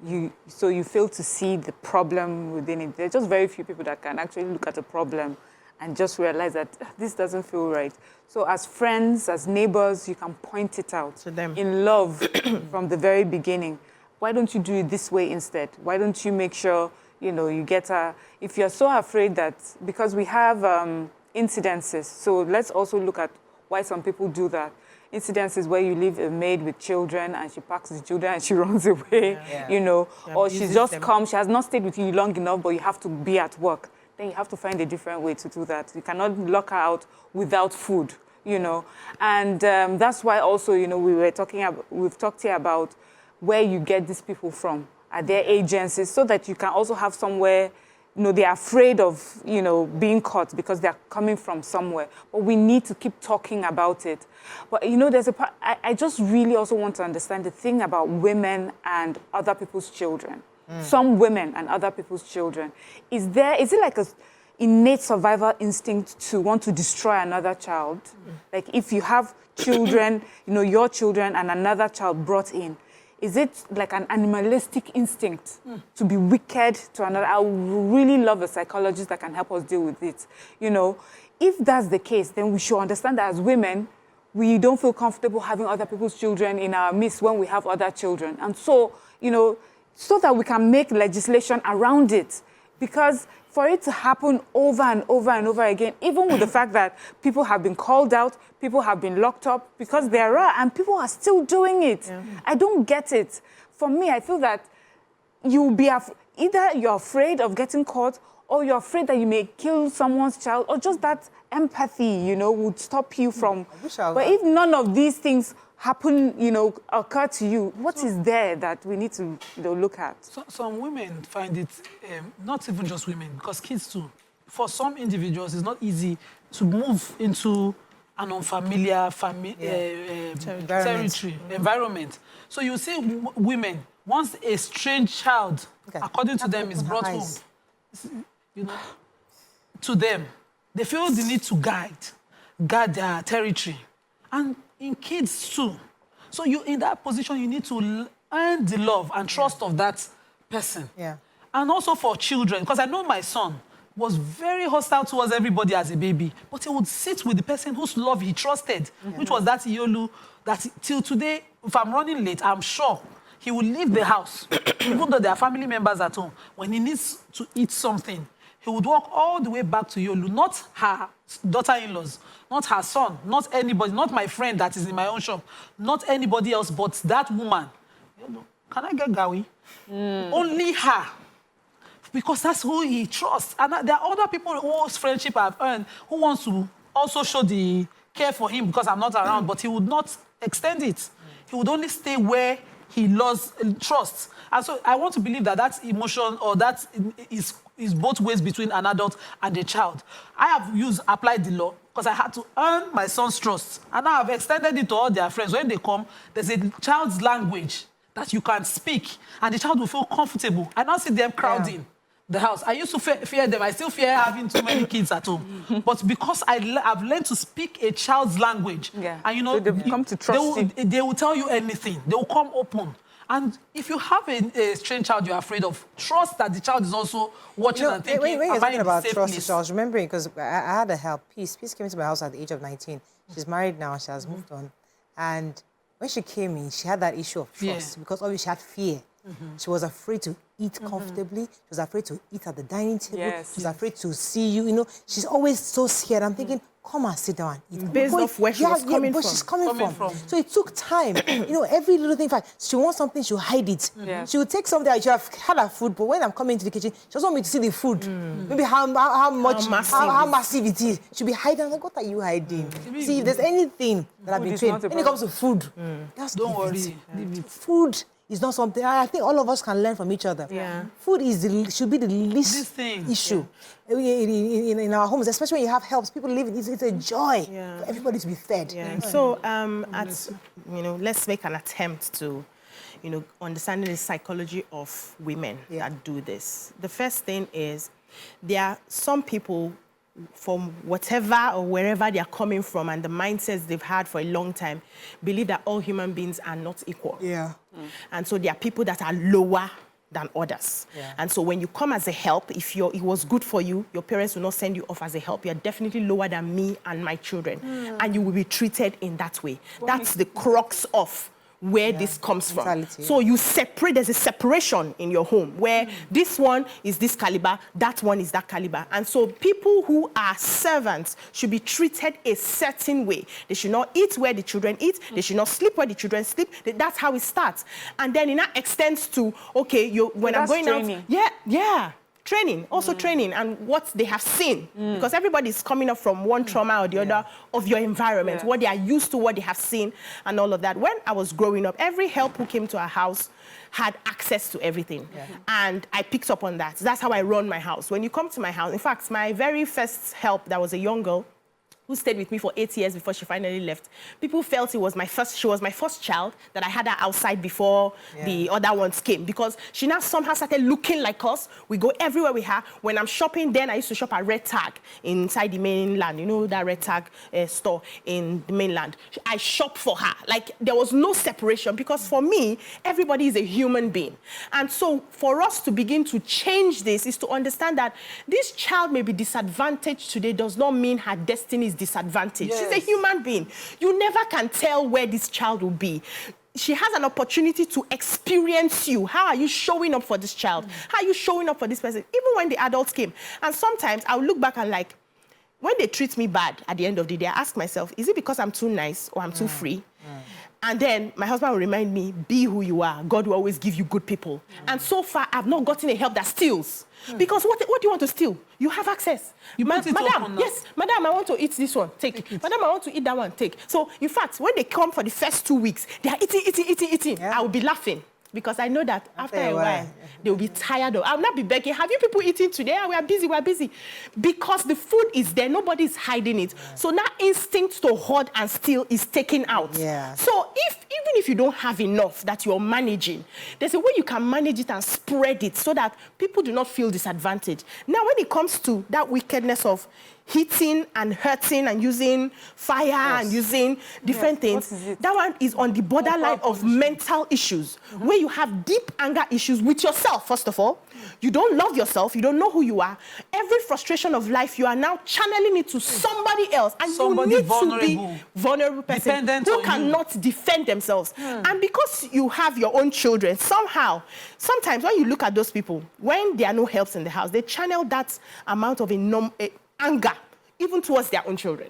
So you fail to see the problem within it. There's just very few people that can actually look at a problem and just realize that this doesn't feel right. So as friends, as neighbors, you can point it out to them in love from the very beginning. Why don't you do it this way instead? Why don't you make sure, you get her? If you're so afraid that, because we have incidences, so let's also look at why some people do that. Incidences where you leave a maid with children and she packs the children and she runs away, or she's just come, she has not stayed with you long enough, but you have to be at work. Then you have to find a different way to do that. You cannot lock her out without food, And that's why also, we've talked here about where you get these people from. Are there agencies so that you can also have somewhere, they're afraid of, being caught because they're coming from somewhere. But we need to keep talking about it. But, there's I just really also want to understand the thing about women and other people's children. Some women and other people's children. Is it like a innate survival instinct to want to destroy another child? Like if you have children, your children and another child brought in, is it like an animalistic instinct to be wicked to another? I would really love a psychologist that can help us deal with it. If that's the case, then we should understand that as women, we don't feel comfortable having other people's children in our midst when we have other children. And so, so that we can make legislation around it. Because for it to happen over and over and over again, even with the fact that people have been called out, people have been locked up, because there are, and people are still doing it. Yeah. I don't get it. For me, I feel that you'll be either you're afraid of getting caught, or you're afraid that you may kill someone's child, or just that empathy, would stop you from. But if none of these things happen, occur to you, what is there that we need to look at? Some women find it, not even just women, because kids too. For some individuals, it's not easy to move into an unfamiliar territory, environment. So you see women, once a strange child, according to them, is brought home, to them, they feel the need to guard their territory. And in kids too. So you, in that position, you need to earn the love and trust of that person. Yeah. And also for children, because I know my son was very hostile towards everybody as a baby, but he would sit with the person whose love he trusted, which was that Iolu, that till today, if I'm running late, I'm sure he will leave the house, even though there are family members at home. When he needs to eat something, he would walk all the way back to Yolu, not her daughter-in-laws, not her son, not anybody, not my friend that is in my own shop, not anybody else but that woman. Can I get Gawi? Only her. Because that's who he trusts. And there are other people whose friendship I've earned who wants to also show the care for him because I'm not around, but he would not extend it. He would only stay where he lost trust. And so I want to believe that that emotion or that is both ways between an adult and a child. I have applied the law because I had to earn my son's trust. And now I've extended it to all their friends. When they come, there's a child's language that you can speak, and the child will feel comfortable. I now see them crowding the house. I used to fear them. I still fear having too many kids at home. But because I've learned to speak a child's language, and so they come to trust you. They will tell you anything. They will come open. And if you have a strange child you're afraid of, trust that the child is also watching and thinking, when you're talking about trust, place? I was remembering, because I had a help. Peace came into my house at the age of 19. She's married now. She has moved on. And when she came in, she had that issue of trust because obviously she had fear. She was afraid to eat comfortably. She was afraid to eat at the dining table. She was afraid to see you. She's always so scared. I'm thinking, come and sit down and eat. Based off where she was coming from. She's coming from. So it took time. Every little thing. In fact, she wants something, she'll hide it. Yeah. She would take something, she have had her food, but when I'm coming into the kitchen, she doesn't want me to see the food. Maybe how massive it is. She'll be hiding. I'm like, what are you hiding? See, if there's anything that I've been trained, when it comes to food, Don't worry. Food is not something, I think all of us can learn from each other. Yeah. Food should be the least issue in our homes, especially when you have helps. People live, it's a joy for everybody to be fed. Yeah. So, let's make an attempt to, understanding the psychology of women that do this. The first thing is, there are some people from whatever or wherever they are coming from and the mindsets they've had for a long time, believe that all human beings are not equal. Yeah. And so there are people that are lower than others. Yeah. And so when you come as a help, if it was good for you, your parents will not send you off as a help. You're definitely lower than me and my children. And you will be treated in that way. That's the crux of where this comes from. So you separate, there's a separation in your home where this one is this caliber, that one is that caliber. And so people who are servants should be treated a certain way. They should not eat where the children eat. They should not sleep where the children sleep. That's how it starts. And then it now extends to, okay, when I'm going training. out, training, also training, and what they have seen. Because everybody is coming up from one trauma or the other of your environment, what they are used to, what they have seen, and all of that. When I was growing up, every help who came to our house had access to everything. And I picked up on that. That's how I run my house. When you come to my house, in fact, my very first help, that was a young girl, who stayed with me for 8 years before she finally left. People felt she was my first child, that I had her outside before the other ones came, because she now somehow started looking like us. We go everywhere with her. When I'm shopping, then I used to shop at Red Tag inside the mainland, that Red Tag store in the mainland. I shop for her. Like, there was no separation, because for me, everybody is a human being. And so for us to begin to change this is to understand that this child may be disadvantaged today does not mean her destiny is disadvantaged. She's a human being. You never can tell where this child will be. She has an opportunity to experience you. How are you showing up for this child? How are you showing up for this person? Even when the adults came. And sometimes I'll look back and like, when they treat me bad at the end of the day, I ask myself, is it because I'm too nice or I'm too free? And then my husband will remind me, be who you are. God will always give you good people. And so far, I've not gotten a help that steals. Because what do you want to steal? You have access. Madam, I want to eat this one, take. Madam, I want to eat that one, take. So, in fact, when they come for the first 2 weeks, they are eating. I will be laughing. Because I know that after a while, they will be tired of. I'll not be begging. Have you people eating today? We are busy. Because the food is there. Nobody is hiding it. So now instinct to hoard and steal is taken out. So even if you don't have enough that you're managing, there's a way you can manage it and spread it so that people do not feel disadvantaged. Now, when it comes to that wickedness of hitting and hurting and using fire and using different things, that one is on the borderline of mental issues, where you have deep anger issues with yourself, first of all. You don't love yourself. You don't know who you are. Every frustration of life, you are now channeling it to somebody else. And you need to be vulnerable person who cannot defend themselves. And because you have your own children, sometimes when you look at those people, when there are no helps in the house, they channel that amount of anger, even towards their own children.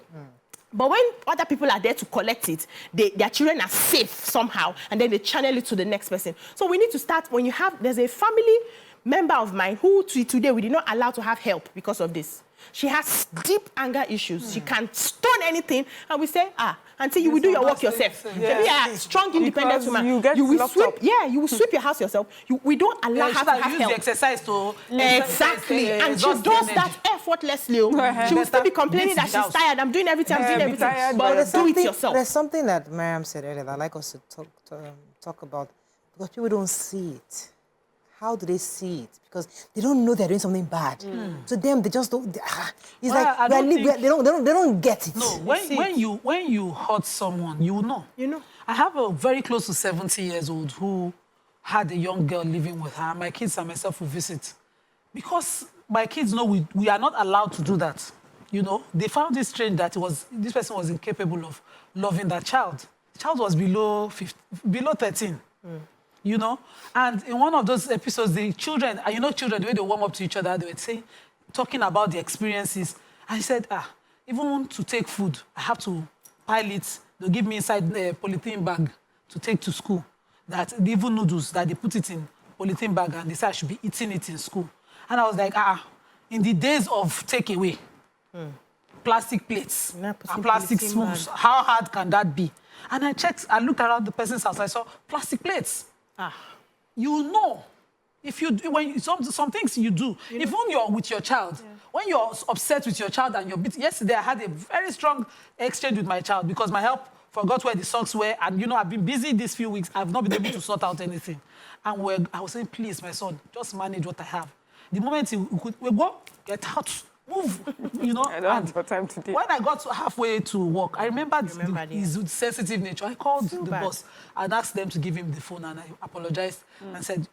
But when other people are there to collect it, their children are safe somehow, and then they channel it to the next person. So we need to start, there's a family member of mine who today we did not allow to have help because of this. She has deep anger issues. She can stone anything, and we say, until you will do your work yourself. Strong, independent woman. You will sweep. You will sweep your house yourself. We don't allow her to have help. The exercise to exactly, and she does that effortly. She will still be complaining that she's tired. I'm doing everything. But do it yourself. There's something that Miriam said earlier that I'd like us to talk about, because people don't see it. How do they see it? Because they don't know they're doing something bad. To them, they just don't. It's they don't get it. No, when you hurt someone, you know. I have a very close to 70 years old who had a young girl living with her. My kids and myself will visit, because my kids know we are not allowed to do that. They found it strange that this person was incapable of loving that child. The child was below 13. And in one of those episodes, the children, children, the way they warm up to each other, they were talking about the experiences. I said, even to take food, I have to pile it. They'll give me inside a polythene bag to take to school. That even noodles, that they put it in polythene bag and they say I should be eating it in school. And I was like, in the days of takeaway, plastic plates and plastic spoons, how hard can that be? And I looked around the person's house, I saw plastic plates. You know, if you some things you do, even you're with your child, when you're upset with your child and you're beating. Yesterday I had a very strong exchange with my child because my help forgot where the socks were, and you know I've been busy these few weeks. I've not been able to sort out anything, and I was saying, please, my son, just manage what I have. The moment he could, we go, get out, move, you know. I don't have time to do. When I got halfway to work, I remembered his sensitive nature. I called the boss and asked them to give him the phone, and I apologized and said,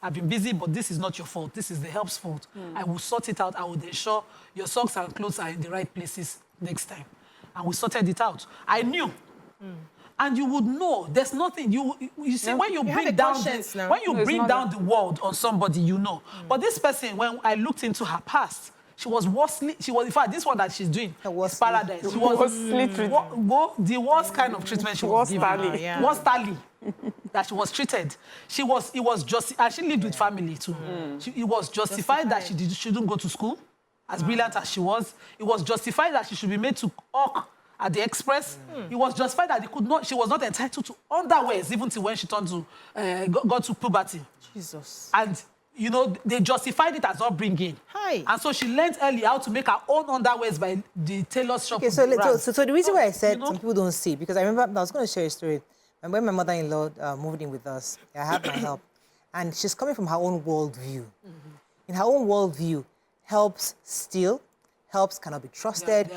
I've been busy, but this is not your fault. This is the help's fault. I will sort it out. I will ensure your socks and clothes are in the right places next time. And we sorted it out. I knew. And you would know. There's nothing. You see, when you bring down the world on somebody, you know. But this person, when I looked into her past, in fact, this one that she's doing is paradise. She was the worst kind of treatment she was given. Worst tally that she was treated. And she lived with family too. It was justified that she shouldn't go to school, as brilliant as she was. It was justified that she should be made to hawk at the express. It was justified that she was not entitled to underwears even till when she got to puberty. Jesus. And you know, they justified it as upbringing. And so she learned early how to make her own underwears by the tailor's shop. Okay, so the reason why I said some people don't see, because I remember, I was going to share a story. And when my mother-in-law moved in with us, I had my help. And she's coming from her own worldview. In her own worldview, helps steal, helps cannot be trusted,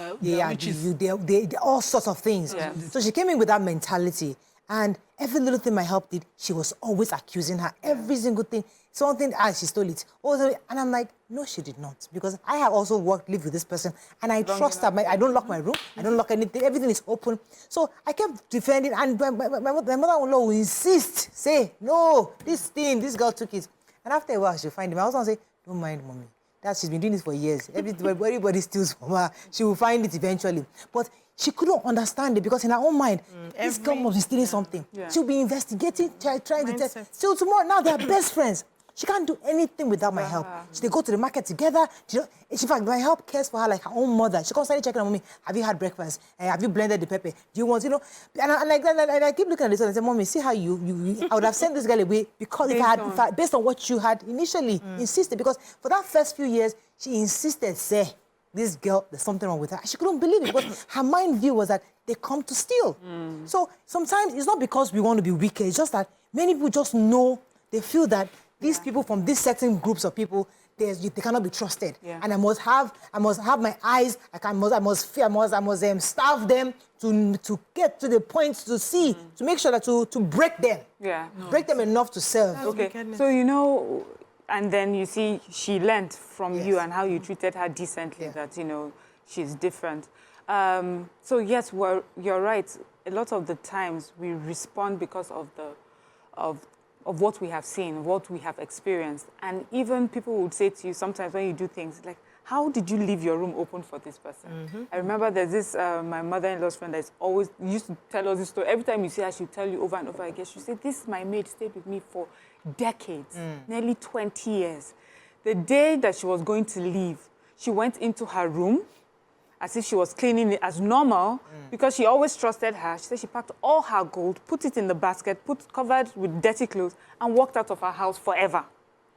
all sorts of things. Yeah. So she came in with that mentality. And every little thing my help did, she was always accusing her. Every single thing. Something, she stole it. And I'm like, no, she did not. Because I have also lived with this person, and I trust her. I don't lock my room. I don't lock anything. Everything is open. So I kept defending, and my mother-in-law will insist, say, no, this girl took it. And after a while, she'll find him. I was going to say, don't mind, mommy. She's been doing this for years. Everybody steals from her. She will find it eventually. But she couldn't understand it because in her own mind, this girl must be stealing something. Yeah. She'll be investigating, trying to tell. So tomorrow, now they're best friends. She can't do anything without my help. They go to the market together. In fact, my help cares for her like her own mother. She constantly checking on me. Have you had breakfast? Have you blended the pepper? Do you want, And I keep looking at this and I say, Mommy, see how I would have sent this girl away because based on what you had initially insisted. Because for that first few years, she insisted, say, this girl, there's something wrong with her. She couldn't believe it because her mind view was that they come to steal. So sometimes it's not because we want to be wicked. It's just that many people just know, they feel that these people from these certain groups of people, they cannot be trusted. Yeah. And I must have my eyes. I must starve them to get to the point to see, to make sure that to break them. Yeah. Break them enough to serve. Okay. So and then you see she learned from you and how you treated her decently, that she's different. So yes, you're right. A lot of the times we respond because of what we have seen, what we have experienced. And even people would say to you sometimes when you do things like, how did you leave your room open for this person? I remember there's this, my mother-in-law's friend that used to tell us this story. Every time you see her, she'll tell you over and over again. She said, this, my maid, stayed with me for decades, nearly 20 years. The day that she was going to leave, she went into her room as if she was cleaning it as normal, because she always trusted her. She said she packed all her gold, put it in the basket, covered with dirty clothes, and walked out of her house forever.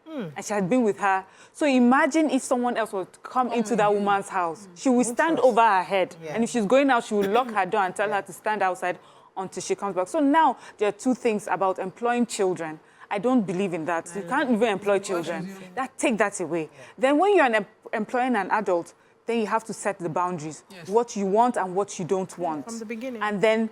And she had been with her. So imagine if someone else would come into that woman's house. She would stand over her head. Yeah. And if she's going out, she would lock her door and tell her to stand outside until she comes back. So now there are two things about employing children. I don't believe in that. You can't even employ children. Take that away. Yeah. Then when you're employing an adult, then you have to set the boundaries, what you want and what you don't want. From the beginning. And then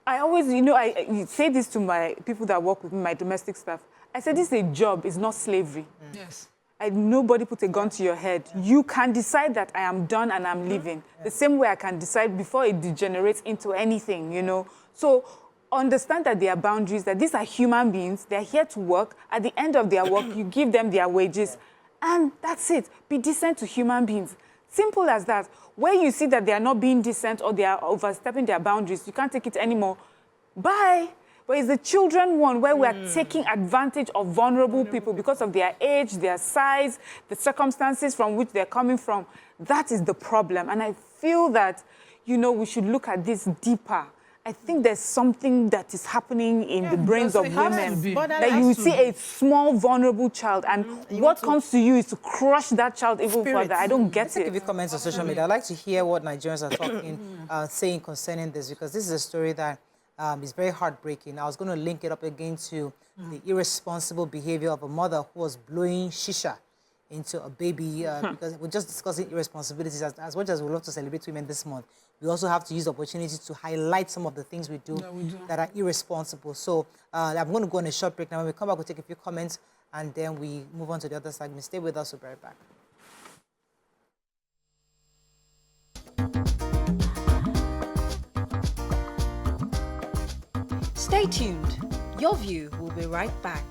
I always, I say this to my people that work with me, my domestic staff. I said, this is a job, it's not slavery. Yes. Nobody put a gun to your head. You can decide that I am done and I'm leaving. The same way I can decide before it degenerates into anything, So understand that there are boundaries, that these are human beings. They're here to work. At the end of their work, you give them their wages. And that's it. Be decent to human beings. Simple as that. Where you see that they are not being decent or they are overstepping their boundaries, you can't take it anymore. Bye. But it's the children one where we are taking advantage of vulnerable people because of their age, their size, the circumstances from which they're coming from. That is the problem. And I feel that, you know, we should look at this deeper. I think there's something that is happening in the brains of women. That you see a small, vulnerable child, and what comes to you is to crush that child even further. I don't get it. Give you comments on social media. I'd like to hear what Nigerians are talking, saying concerning this, because this is a story that is very heartbreaking. I was going to link it up again to the irresponsible behavior of a mother who was blowing shisha into a baby, because we're just discussing irresponsibilities. As much as we love to celebrate women this month, we also have to use the opportunity to highlight some of the things we do that are irresponsible. So I'm going to go on a short break now. When we come back, we'll take a few comments, and then we move on to the other segment. Stay with us. We'll be right back. Stay tuned. Your View will be right back.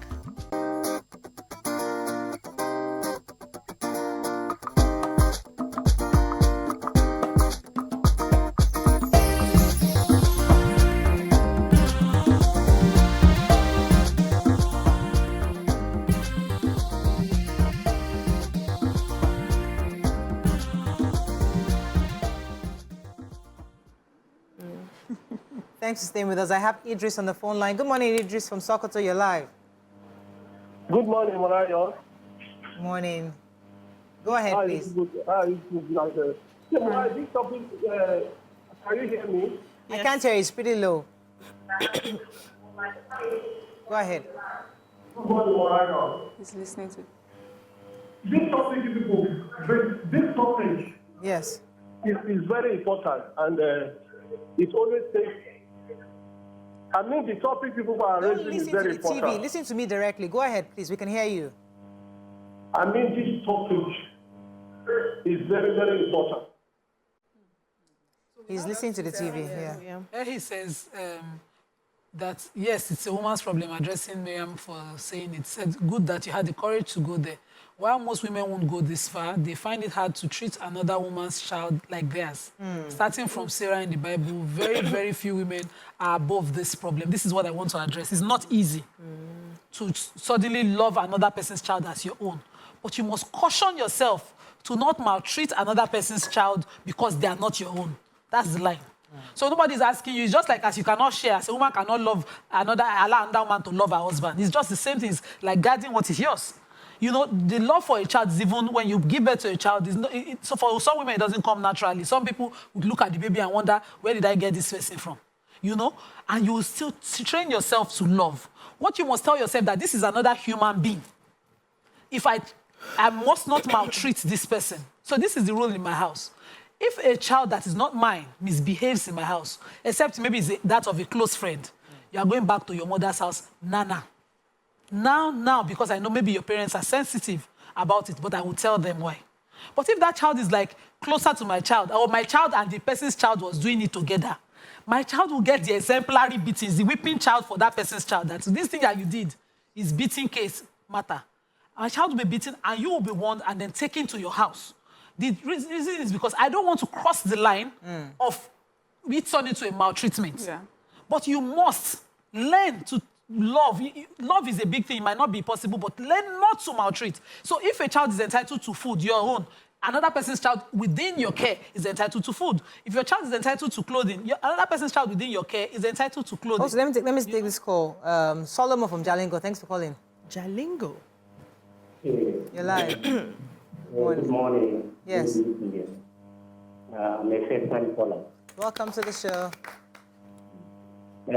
Thanks for staying with us. I have Idris on the phone line. Good morning, Idris from Sokoto. You're live. Good morning, Morayo. Morning. Go ahead, please. This topic, can you hear me? I can't hear you. It's pretty low. Go ahead. Good morning, Morayo. He's listening to. This topic, Yes. is very important, and it always takes. I mean, the topic people are Don't raising is listen to very the TV. important. Listen to me directly. Go ahead, please. We can hear you. I mean, this topic is very, very important. He's listening to the TV. Yeah. He says that, yes, it's a woman's problem, addressing Miriam for saying it. Said, good that you had the courage to go there. While most women won't go this far, they find it hard to treat another woman's child like theirs. Starting from Sarah in the Bible, very, very few women are above this problem. This is what I want to address. It's not easy to suddenly love another person's child as your own. But you must caution yourself to not maltreat another person's child because they are not your own. That's the line. So nobody's asking you. It's just like as you cannot share, as a woman cannot love allow another woman to love her husband. It's just the same thing. It's like guarding what is yours. You know, the love for a child is even when you give birth to a child. So for some women, it doesn't come naturally. Some people would look at the baby and wonder, where did I get this person from? You know? And you will still train yourself to love. What you must tell yourself that this is another human being. If I must not maltreat this person. So this is the rule in my house. If a child that is not mine misbehaves in my house, except maybe it's that of a close friend, you are going back to your mother's house, Nana. Now, because I know maybe your parents are sensitive about it, but I will tell them why. But if that child is like closer to my child, or my child and the person's child was doing it together, my child will get the exemplary beatings, the whipping child for that person's child. That this thing that you did is beating case matter. My child will be beaten and you will be warned and then taken to your house. The reason is because I don't want to cross the line of it turning into a maltreatment. Yeah. But you must learn to love. Love is a big thing. It might not be possible, but learn not to maltreat. So if a child is entitled to food, your own, another person's child within your care is entitled to food. If your child is entitled to clothing, another person's child within your care is entitled to clothing. Also, let me take this call. Solomon from Jalingo, thanks for calling. Jalingo. You're live. Good morning. Yes. I'm a first-time caller. Welcome to the show. This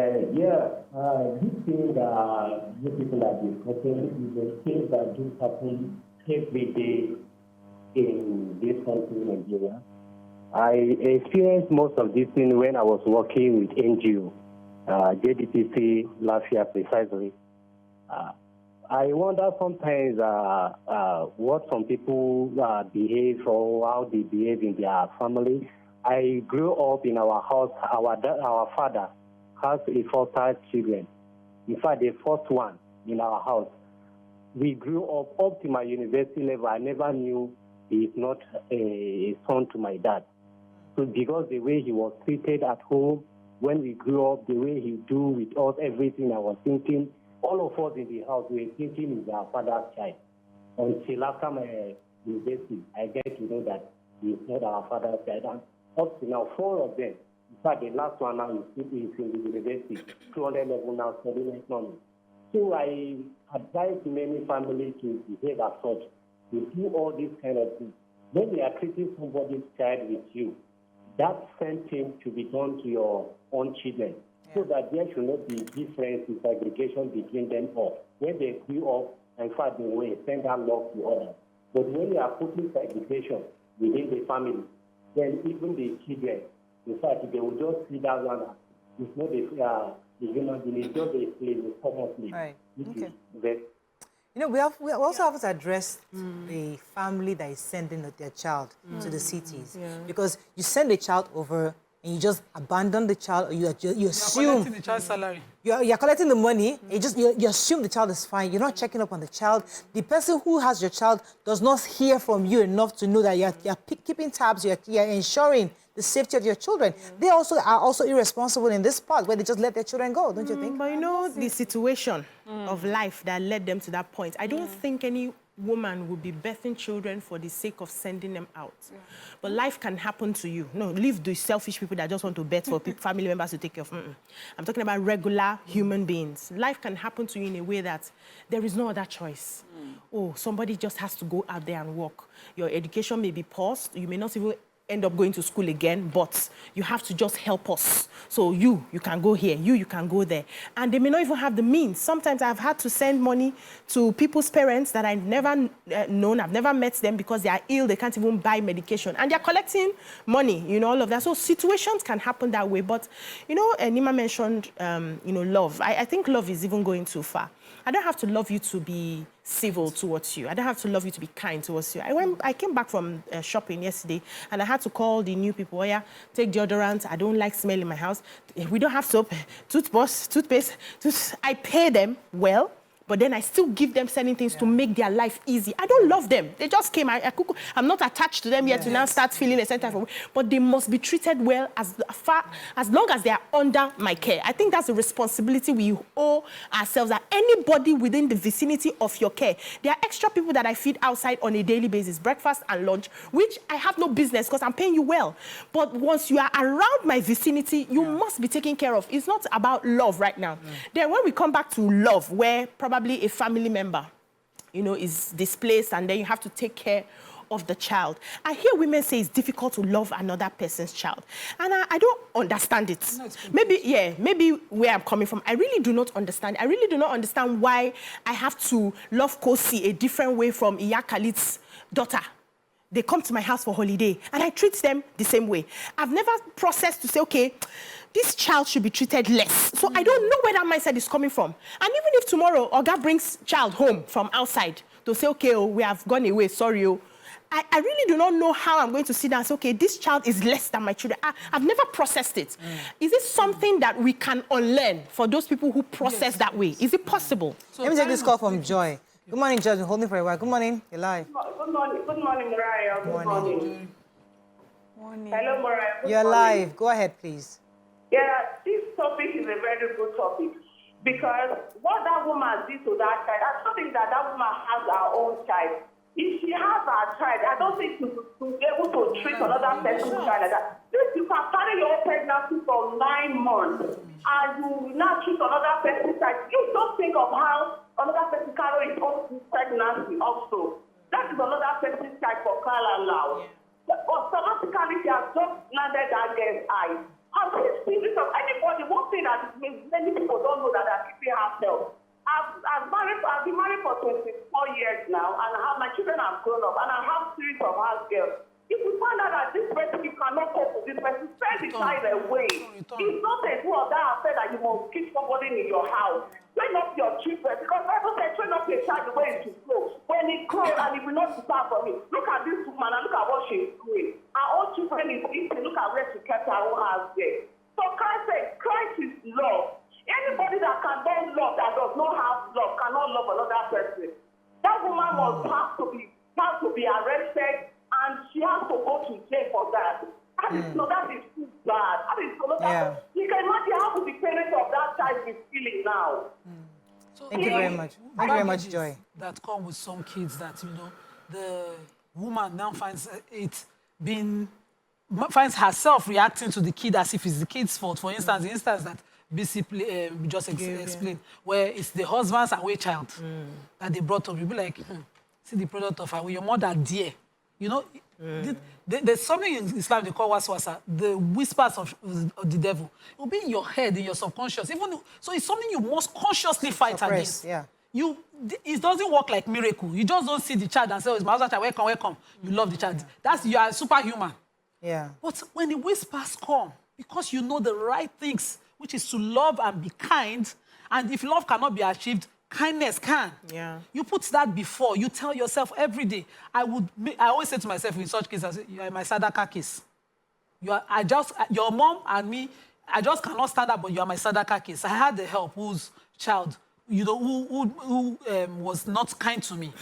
thing that you people are discussing is a thing that do happen every day in this country, Nigeria. I experienced most of this thing when I was working with NGO, JDPC last year precisely. I wonder sometimes what some people behave or how they behave in their family. I grew up in our house. Our father has a 4 children. In fact, the first one in our house. We grew up to my university level. I never knew he is not a son to my dad. So because the way he was treated at home, when we grew up, the way he do with us, everything, I was thinking, all of us in the house, we were thinking he's our father's child. Until after my university, I get to know that he's not our father's child. And up to now, 4 of them, in fact, the last one now is in the university, 200 level now studying economics. So I advise many families to behave as such, to do all these kind of things. When they are treating somebody's child with you, that same thing should be done to your own children, so that there should not be difference in segregation between them all. When they grew up, in fact, they will send that love to others. But when you are putting segregation within the family, then even the children, in fact, they will just see that one. It's not the human being, it's just a slave, a common slave. Right. Okay. Very, You know, we also have to address the family that is sending their child to the cities. Because you send a child over and you just abandon the child, or you assume... You're collecting the child's salary. You're collecting the money, you assume the child is fine, you're not checking up on the child. The person who has your child does not hear from you enough to know that you're keeping tabs, you're ensuring the safety of your children. They are also irresponsible in this part, where they just let their children go, don't you think? But you know, the situation of life that led them to that point, I don't think any woman would be birthing children for the sake of sending them out. But life can happen to you. No, leave the selfish people that just want to birth for family members to take care of. I'm talking about regular human beings. Life can happen to you in a way that there is no other choice. Oh, somebody just has to go out there and work. Your education may be paused. You may not even end up going to school again, but you have to just help us. So you can go here, you can go there. And they may not even have the means. Sometimes I've had to send money to people's parents that I've never known, I've never met them because they are ill, they can't even buy medication. And they're collecting money, you know, all of that. So situations can happen that way. But, you know, Nima mentioned, you know, love. I think love is even going too far. I don't have to love you to be civil towards you. I don't have to love you to be kind towards you. I came back from shopping yesterday and I had to call the new people. Oh, yeah, take deodorant. I don't like smell in my house. We don't have soap, toothpaste. I pay them well, but then I still give them certain things to make their life easy. I don't love them. They just came. I'm not attached to them yet to now start feeling a certain type of way. But they must be treated well as long as they are under my care. I think that's the responsibility we owe ourselves, that anybody within the vicinity of your care. There are extra people that I feed outside on a daily basis, breakfast and lunch, which I have no business because I'm paying you well. But once you are around my vicinity, you must be taken care of. It's not about love right now. Then when we come back to love, where probably a family member, you know, is displaced and then you have to take care of the child. I hear women say it's difficult to love another person's child. And I don't understand it. Maybe where I'm coming from, I really do not understand. I really do not understand why I have to love Kosi a different way from Iya Khalid's daughter. They come to my house for holiday and I treat them the same way. I've never processed to say, okay, this child should be treated less. So I don't know where that mindset is coming from. And even if tomorrow Oga brings child home from outside to say, okay, oh, we have gone away, sorry, oh, I really do not know how I'm going to sit down and say, okay, this child is less than my children. I've never processed it. Is it something that we can unlearn for those people who process that way? Is it possible? So let me take this call from Joy. Good morning, Joy. Been holding for a while. Good morning. You're live. Good morning, Mariah. Good morning. Hello, Mariah. You're live. Go ahead, please. Yeah, this topic is a very good topic because what that woman did to that child, I don't think that woman has her own child. If she has her child, I don't think to be able to treat another person's child like that. You can carry your pregnancy for 9 months and you will not treat another person's child. You don't think of how another person carry his own pregnancy also. That is another person's child for crying out loud. But automatically, she has just landed that girl's eyes. I've seen this of anybody. One thing that many people don't know that are keeping herself. I've been married for 24 years now, and my children have grown up, and I have 3 of house girls. If you find out that this person, you cannot cope with this person, send the child away. It's not a do or that affair that you must keep somebody in your house. Train up your children, because Bible says train up your child the way it should grow. When it grows and it will not depart from it. Look at this woman and look at what she's doing. Her own children is eating. Look at where she kept her own house there. So Christ said, Christ is love. Anybody that cannot love, that does not have love, cannot love another person. That woman must have to be arrested, is stealing now. So, Thank you very much. Thank you very much, Joy. That come with some kids that, you know, the woman now finds finds herself reacting to the kid as if it's the kid's fault. For instance, the instance that BC just explained, where it's the husband's away child that they brought up. You'll be like, see the product of your mother, dear. You know, there's something in Islam they call waswasa, the whispers of the devil. It will be in your head, in your subconscious. So it's something you must consciously fight against. Yeah. It doesn't work like miracle. You just don't see the child and say, oh, it's my husband child, welcome. You love the child. You are superhuman. Yeah. But when the whispers come, because you know the right things, which is to love and be kind, and if love cannot be achieved, kindness can. Yeah. You put that before. You tell yourself every day. I always say to myself in such cases, I say, you are my sadaka case. Your mom and me, I just cannot stand up, but you are my sadaka case. I had the help whose child, you know, who was not kind to me.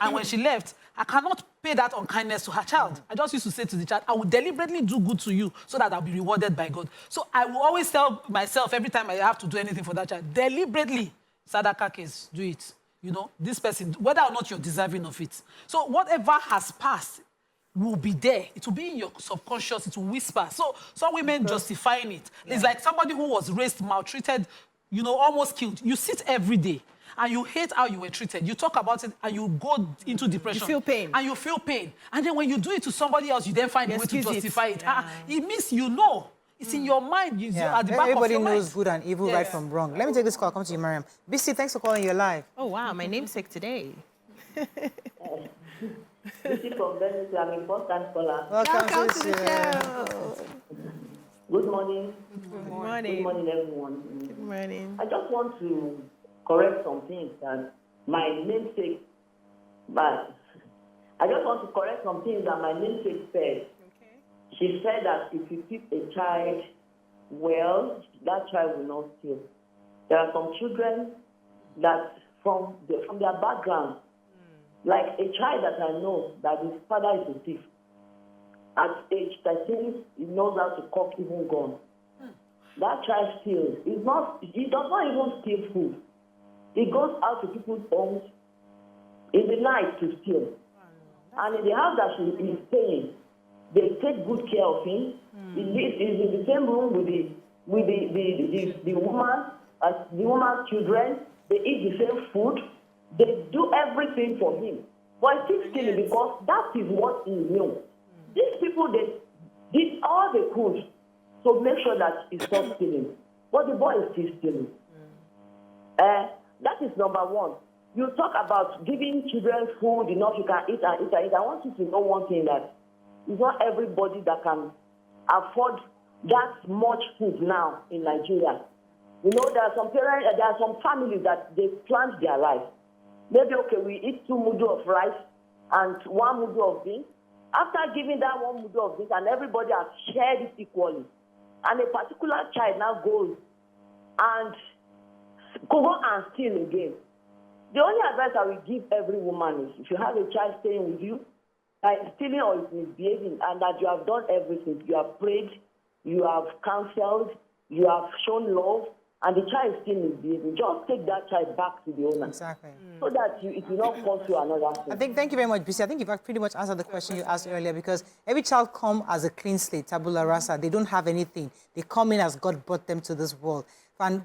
And when she left, I cannot pay that unkindness to her child. I just used to say to the child, I will deliberately do good to you so that I'll be rewarded by God. So I will always tell myself every time I have to do anything for that child, deliberately, sadaka case, do it. You know, this person, whether or not you're deserving of it. So whatever has passed will be there. It will be in your subconscious. It will whisper. So some women justifying it. Yeah. It's like somebody who was raised, maltreated, you know, almost killed. You sit every day and you hate how you were treated. You talk about it and you go into depression. You feel pain. And you feel pain. And then when you do it to somebody else, you then find a way to justify it. It means you know. It's in your mind. At the back of your mind. Everybody knows good and evil, right from wrong. Let me take this call. Come to you, Mariam. BC, thanks for calling. You're live. Oh, wow. My namesake today. This is from Venice. I'm a first-time caller. Welcome to the show. Good morning. Good morning. Good morning, everyone. Good morning. I just want to correct some things that my namesake, but I just want to correct some things that my namesake said. Okay. She said that if you keep a child well, that child will not steal. There are some children that from their background, like a child that I know that his father is a thief. At age 13, he knows how to cook even gun. That child steals. He does not even steal food. He goes out to people's homes in the night to steal. And in the house that he is staying, they take good care of him. He lives in the same room with the woman, the woman's children. They eat the same food. They do everything for him. But he's still stealing because that is what he knew. These people, they did all they could to make sure that he stopped stealing. But the boy is still stealing. That is number one. You talk about giving children food, enough you can eat and eat and eat. I want you to know one thing, that it's not everybody that can afford that much food now in Nigeria. You know, there are some parents, there are some families that they plan their life. Maybe, okay, we eat 2 mudu of rice and 1 mudu of beans. After giving that 1 mudu of beans, and everybody has shared it equally, and a particular child now goes and steal again. The only advice I will give every woman is, if you have a child staying with you, stealing or is misbehaving, and that you have done everything, you have prayed, you have counseled, you have shown love, and the child is still misbehaving, just take that child back to the owner. Exactly. So that it will not cause you another thing. Thank you very much, BC. I think you've pretty much answered the question you asked earlier, because every child come as a clean slate, tabula rasa. They don't have anything. They come in as God brought them to this world. And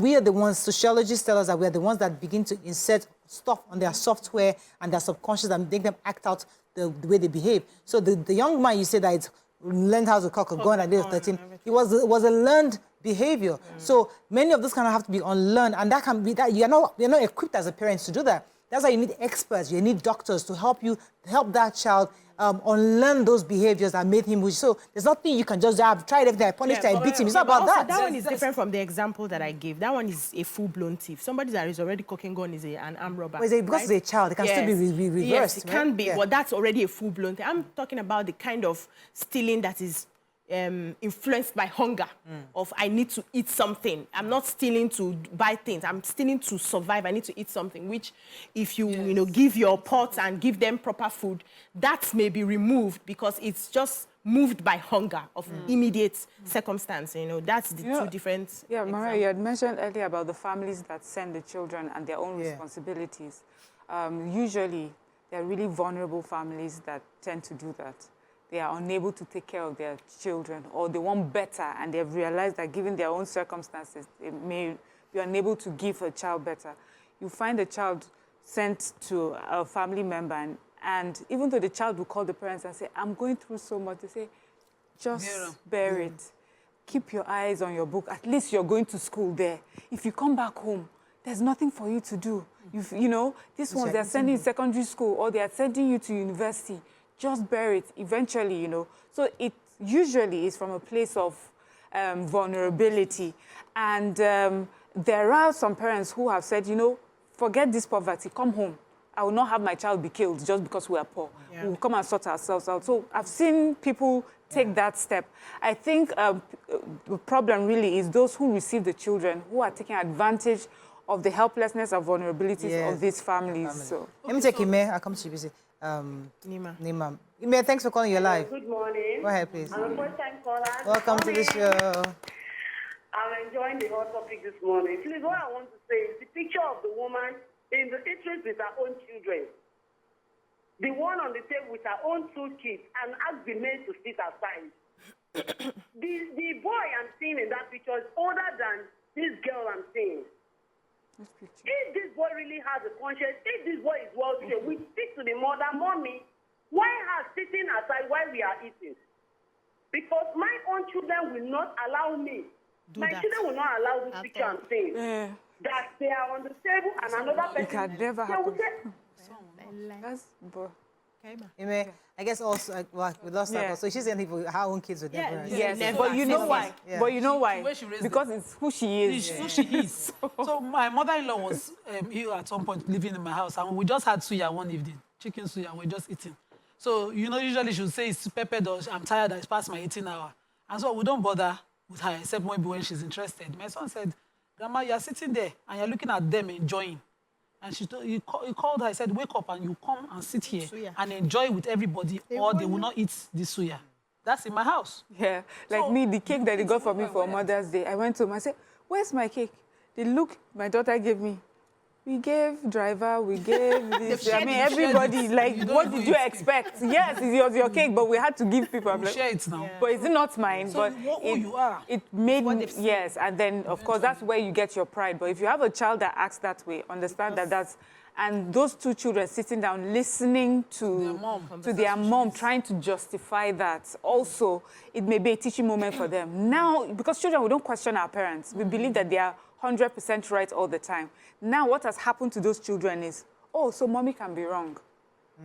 we are the ones, sociologists tell us that we are the ones that begin to insert stuff on their software and their subconscious and make them act out the way they behave. So the young man, you said that it's learned how to cock a gun at the age of 13. It was a learned behavior. So many of those kind of have to be unlearned, and that can be that you're not equipped as a parent to do that. That's why you need experts, you need doctors to help that child unlearn those behaviors that made him. So there's nothing you can just do. I've tried everything, I punished him, I beat him. It's not about that. That one is different from the example that I gave. That one is a full-blown thief. Somebody that is already cooking gun is an armed robber. Because it's a child, it can still be reversed. Yes, it can be, but that's already a full-blown thing. I'm talking about the kind of stealing that is influenced by hunger, of I need to eat something. I'm not stealing to buy things. I'm stealing to survive. I need to eat something, which if you give your pots and give them proper food, that may be removed because it's just moved by hunger of immediate circumstance. You know, that's the two different. Yeah, Maria, you had mentioned earlier about the families that send the children and their own responsibilities. Usually, they're really vulnerable families that tend to do that. They are unable to take care of their children, or they want better, and they've realized that given their own circumstances, they may be unable to give a child better. You find a child sent to a family member, and even though the child will call the parents and say, I'm going through so much, they say, just bear it. Keep your eyes on your book. At least you're going to school there. If you come back home, there's nothing for you to do. You know, these ones, they're sending you to secondary school, or they're sending you to university. Just bear it eventually, you know. So it usually is from a place of vulnerability. And there are some parents who have said, you know, forget this poverty, come home. I will not have my child be killed just because we are poor. Yeah. We'll come and sort ourselves out. So I've seen people take that step. I think the problem really is those who receive the children who are taking advantage of the helplessness and vulnerabilities of these families. So let me take Ime. I'll come to you. Nima. Ime, thanks for calling your live. Good morning. Go ahead, please. I'm a first-time caller. Welcome to the show. I'm enjoying the hot topic this morning. Please, what I want to say is the picture of the woman in the eateries with her own children. The one on the table with her own 2 kids, and ask the maid to sit aside. the boy I'm seeing in that picture is older than this girl I'm seeing. If this boy really has a conscience, if this boy is well trained, we speak to the mother, mommy, why her sitting aside while we are eating? Because my own children will not allow me. Children will not allow this picture I'm seeing. That they are on the table and another person. It can never happen. Ime, I guess also, we lost that. So she's saying her own kids would never. Yes, but you know why? But you know why? Because it's who she is. It's who she is. So my mother-in-law was ill at some point, living in my house, and we just had suya one evening, chicken suya, we're just eating. So, you know, usually she would say it's peppered or I'm tired, it's past my eating hour. And so we don't bother with her, except maybe when she's interested. My son said, Grandma, you're sitting there and you're looking at them enjoying. And he called her, I said, wake up and you come and sit here and enjoy with everybody, or they will not eat the suya. That's in my house. Yeah, like so, me, the cake that they got for me for Mother's Day, I went to him, I said, where's my cake? They look, my daughter gave me. We gave driver, we gave this. I mean, everybody, like, what did you expect? Yes, it was your cake, but we had to give people. We share it now. But it's not mine. So but you are. It made me, yes, and then, of course, that's where you get your pride. But if you have a child that acts that way, understand that that's... And those 2 children sitting down, listening to their mom, trying to justify that. Also, it may be a teaching moment for them. Now, because children, we don't question our parents. We believe that they are 100% right all the time. Now, what has happened to those children is, oh, so mommy can be wrong.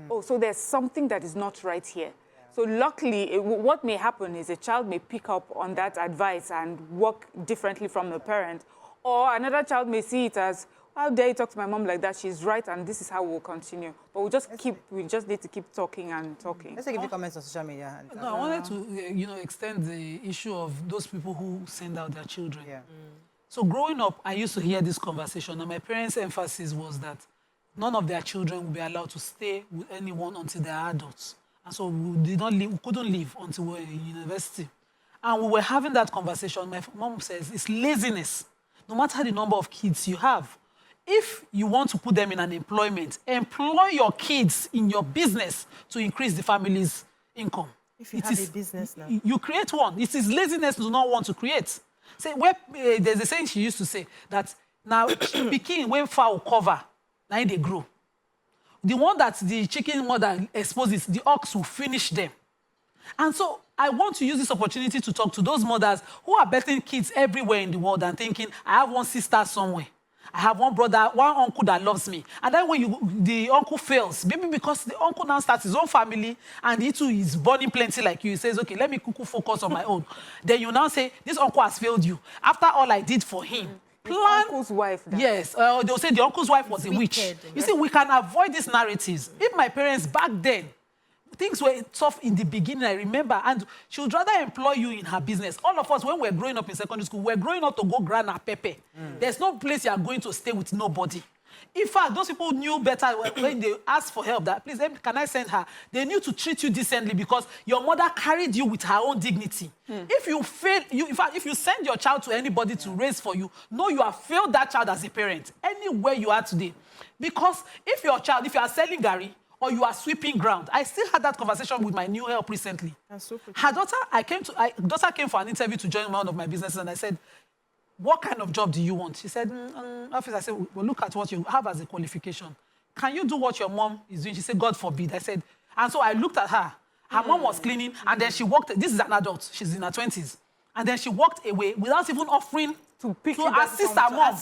Oh, so there's something that is not right here. So luckily, what may happen is a child may pick up on that advice and work differently from the parent. Or another child may see it as, how dare you talk to my mom like that? She's right, and this is how we'll continue. But we just need to keep talking and talking. Let's take a few comments on social media. No, I wanted to, extend the issue of those people who send out their children. Yeah. So growing up, I used to hear this conversation, and my parents' emphasis was that none of their children would be allowed to stay with anyone until they are adults. And so we couldn't leave until we were in university. And we were having that conversation. My mom says it's laziness. No matter the number of kids you have, if you want to put them in an employment, employ your kids in your business to increase the family's income. If you have a business now. You create one. It is laziness to not want to create. Say, there's a saying she used to say that now chicken when fowl cover, now they grow. The one that the chicken mother exposes, the ox will finish them. And so I want to use this opportunity to talk to those mothers who are birthing kids everywhere in the world and thinking, I have one sister somewhere. I have one brother, one uncle that loves me. And then when the uncle fails, maybe because the uncle now starts his own family and he too is burning plenty like you, he says, okay, let me focus on my own. Then you now say, this uncle has failed you. After all I did for him. Plan. Uncle's wife. Yes, they'll say the uncle's wife was a witch. You see, we can avoid these narratives. If my parents back then, things were tough in the beginning, I remember, and she would rather employ you in her business. All of us, when we're growing up in secondary school, we're growing up to go grind our pepper. There's no place you are going to stay with nobody. In fact, those people knew better when they asked for help that, please, can I send her? They knew to treat you decently because your mother carried you with her own dignity. If you fail, in fact, if you send your child to anybody to raise for you, know you have failed that child as a parent, anywhere you are today. Because if your child, if you are selling Gary, or you are sweeping ground. I still had that conversation with my new help recently. Her daughter, daughter came for an interview to join one of my businesses, and I said, what kind of job do you want? She said, office. I said, well, look at what you have as a qualification. Can you do what your mom is doing? She said, God forbid. I said, and so I looked at her. Her mom was cleaning, and then she walked. This is an adult. She's in her 20s. And then she walked away without even offering to assist her mom.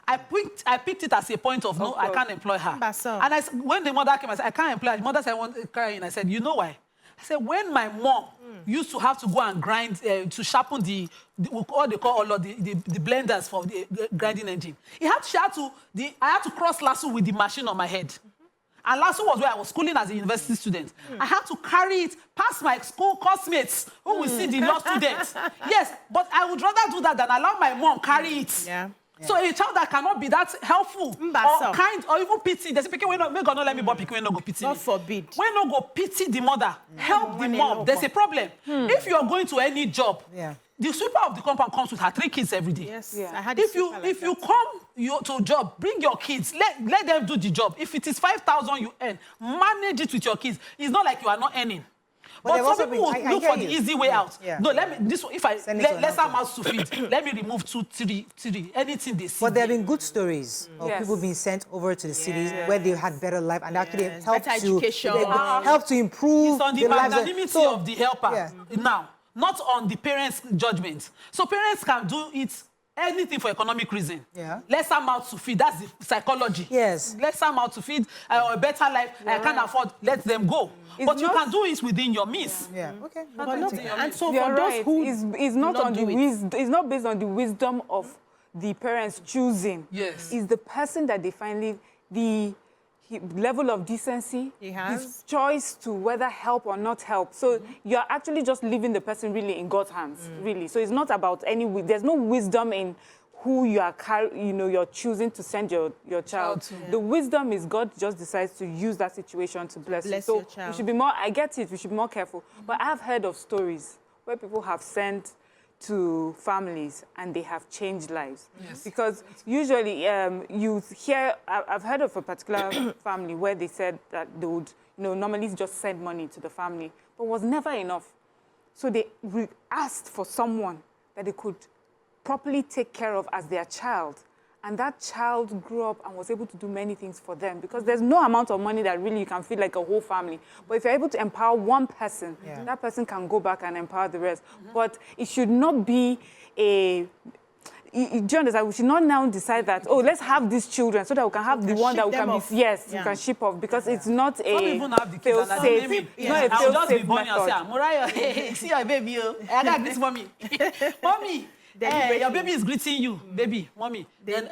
I picked it as a point of no, I can't employ her. And when the mother came, I said, I can't employ her. The mother said, I want crying. I said, you know why? I said, when my mom used to have to go and grind, to sharpen what they call all of the blenders for the grinding engine, I had to cross lasso with the machine on my head. And lasso was where I was schooling as a university student. I had to carry it past my school classmates who will see the law students. Yes, but I would rather do that than allow my mom carry it. Yeah. So a child that cannot be that helpful or kind or even pity, they say, "Pikin, may God not let me born pikin, we no go pity." God forbid. We no go pity the mother. Help the mom. There's a problem. If you are going to any job, the sweeper of the compound comes with her 3 kids every day. Yes. Yeah. I had if you come to a job, bring your kids. Let them do the job. If it is 5,000 you earn, manage it with your kids. It's not like you are not earning. But some people look for the easy way out. No, lesser mouths to feed. Let me remove 2, 3, anything they see. But there have been good stories of people being sent over to the cities where they had better life and actually helped to improve it's on the magnanimity of the helper now, not on the parents' judgment. So parents can do it anything for economic reason. Lesser mouth to feed, that's the psychology. Yes. Lesser mouth to feed, or a better life, I can't afford, let them go. But you can do it within your means. Okay. And so for those who it's not on the wisdom, it's not based on the wisdom of the parents choosing. Yes. It's the person that they finally, the level of decency, his choice to whether help or not help. So you're actually just leaving the person really in God's hands, really. So it's not about there's no wisdom in who you are, you're choosing to send your child to. The wisdom is God just decides to use that situation to bless you. So we should be more, I get it, we should be more careful. But I've heard of stories where people have sent to families and they have changed lives. Yes. Because usually you hear, I've heard of a particular family where they said that they would normally just send money to the family, but was never enough. So they asked for someone that they could properly take care of as their child. And that child grew up and was able to do many things for them because there's no amount of money that really you can feed like a whole family. But if you're able to empower one person, that person can go back and empower the rest. But it should not be do you understand? We should not now decide that, let's have these children so that we can have the one that we can be, you can ship off because it's not a fail-safe. It's not a fail-safe method. Mariah, see your baby, I got this mommy. Mommy. Your baby is greeting you, baby, mommy. Then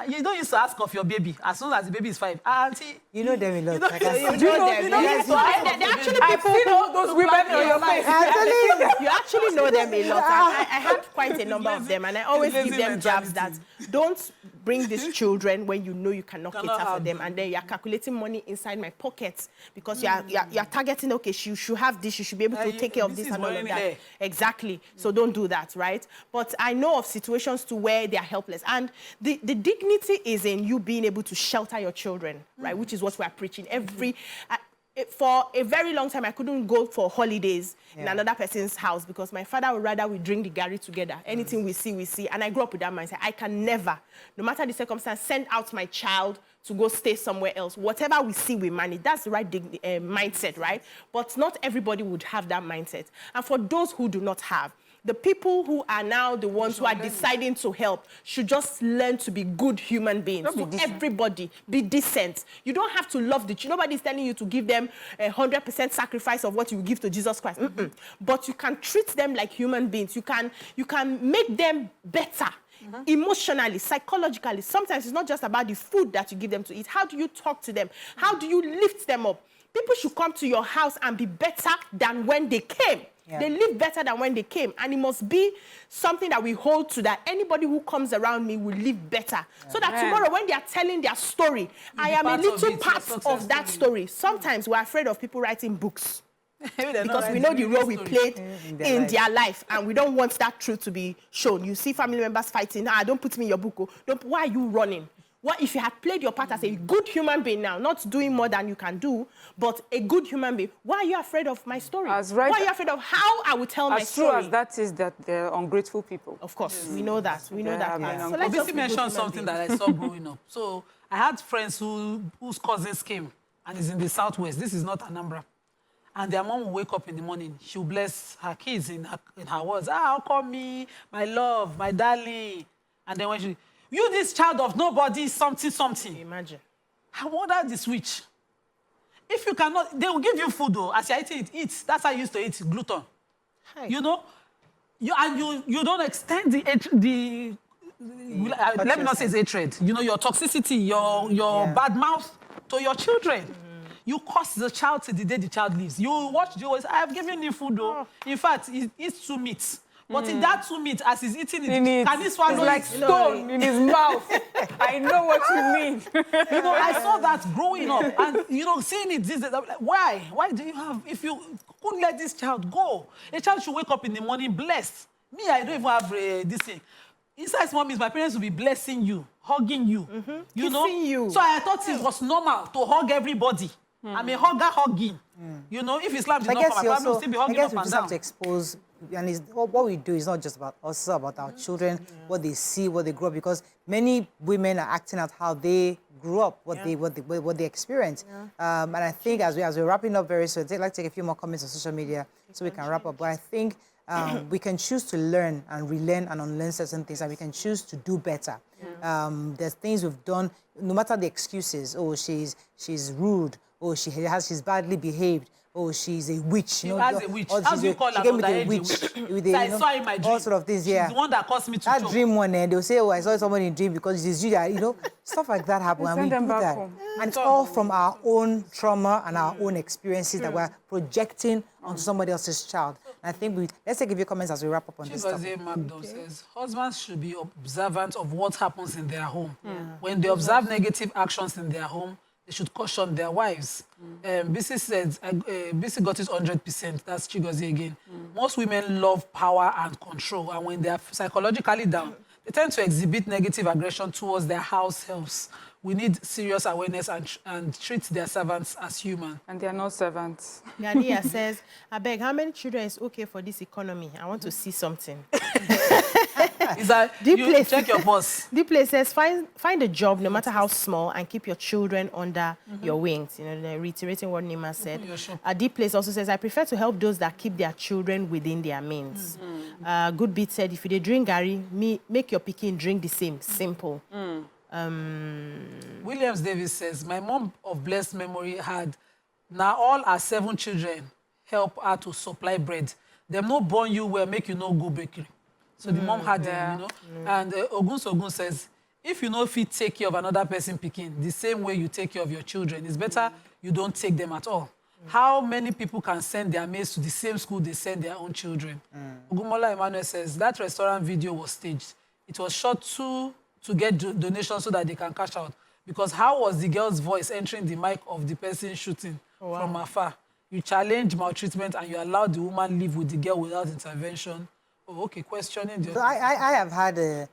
you don't used to ask of your baby as soon as the baby is 5. Auntie, you know them a lot. I've seen all those women in your life. You actually know them a lot. I have quite a number of them, and I always give them jabs that don't bring these children when you know you cannot cater for them, and then you're calculating money inside my pockets because you're targeting, okay, you should have this, you should be able to take care of this and all of that. Exactly. So don't do that, right? But I know of situations to where they are helpless, and the dignity is in you being able to shelter your children, right? Which is what we're preaching. For a very long time, I couldn't go for holidays in another person's house because my father would rather we drink the Gary together. Anything we see. And I grew up with that mindset. I can never, no matter the circumstance, send out my child to go stay somewhere else. Whatever we see, we manage. That's the right mindset, right? But not everybody would have that mindset. And for those who do not have, the people who are now the ones who are deciding to help should just learn to be good human beings. Everybody, be decent. You don't have to love the children. Nobody's telling you to give them 100% sacrifice of what you give to Jesus Christ. But you can treat them like human beings. You can make them better. Emotionally, psychologically. Sometimes it's not just about the food that you give them to eat. How do you talk to them? How do you lift them up? People should come to your house and be better than when they came. They live better than when they came. And it must be something that we hold to, that anybody who comes around me will live better. So that tomorrow when they are telling their story, I am a little part of that story. Sometimes we're afraid of people writing books. Because we know the role we played in their life, and we don't want that truth to be shown. You see family members fighting, don't put me in your book. Why are you running? What if you had played your part as a good human being now, not doing more than you can do, but a good human being? Why are you afraid of my story? Why are you afraid of how I would tell my story? As true as that is, that they're ungrateful people. Of course, we know that. We know that. So let's mention something that I saw growing up. So I had friends whose cousins came, and is in the southwest. This is not Anambra. And their mom will wake up in the morning. She'll bless her kids in her words. Call me, my love, my darling. And then when you this child of nobody, something. Imagine. I wonder the switch. If you cannot, they will give you food though. As you're eating, eat. That's how I used to eat gluten. Hi. You know? You don't extend the let me not say it's hatred. You know, your toxicity, your bad mouth to your children. You curse the child till the day the child leaves. You watch the always, I have given you food though. In fact, he eats 2 meats. But in that 2 meats, as he's eating it, can he swallow it's like stone in his mouth. I know what you mean. You know, I saw that growing up. And, you know, seeing it, I'm like, why? Why do you have, if you couldn't let this child go, a child should wake up in the morning blessed. Me, I don't even have this thing. Inside mom means my parents will be blessing you, hugging you, you know? You. So I thought it was normal to hug everybody. I'm a hugger hugging. You know, if Islam did not come, my family will still be hugging up and down. I guess we just have to expose, and what we do is not just about us, it's about our children, what they see, what they grow up, because many women are acting out how they grew up, what they experience. And I think as we're wrapping up very soon, I'd like to take a few more comments on social media so we can wrap up. But I think we can choose to learn and relearn and unlearn certain things, and we can choose to do better. There's things we've done, no matter the excuses. Oh, she's rude. Oh, she's badly behaved. Oh, she's a witch. She has a witch. How do you call her? A witch. I saw in my dream. All sort of things, She's the one that caused me to that choke. Dream one, they'll say, oh, I saw someone in dream because it's you, you know, stuff like that happen. And we do that. And it's all from our own trauma and our own experiences that we're projecting onto somebody else's child. And I think let's take a few comments as we wrap up on this topic. Magdo says, husbands should be observant of what happens in their home. When they observe negative actions in their home, they should caution their wives. Bisi said, Bisi got it 100%. That's Chigozie again. Most women love power and control, and when they are psychologically down, they tend to exhibit negative aggression towards their house helps. We need serious awareness and treat their servants as human. And they are not servants. Gania says, I beg, how many children is okay for this economy? I want to see something. Is that check your boss. The place says, find a job, no matter how small, and keep your children under your wings. You know, reiterating what Nima said. Deep Place also says, I prefer to help those that keep their children within their means. Good Beat said, if you drink Gary, make your pikin drink the same. Simple. Williams Davis says, my mom of blessed memory had now all her 7 children help her to supply bread. Them no born you well, make you no go bakery. So the mom had them, you know. And Ogun says, if you know if you take care of another person picking, the same way you take care of your children, it's better you don't take them at all. How many people can send their maids to the same school they send their own children? Ogumola Emmanuel says, that restaurant video was staged. It was shot to get donations so that they can cash out. Because how was the girl's voice entering the mic of the person shooting from afar? You challenge maltreatment and you allow the woman live with the girl without intervention. Oh, okay, questioning the... So I have had a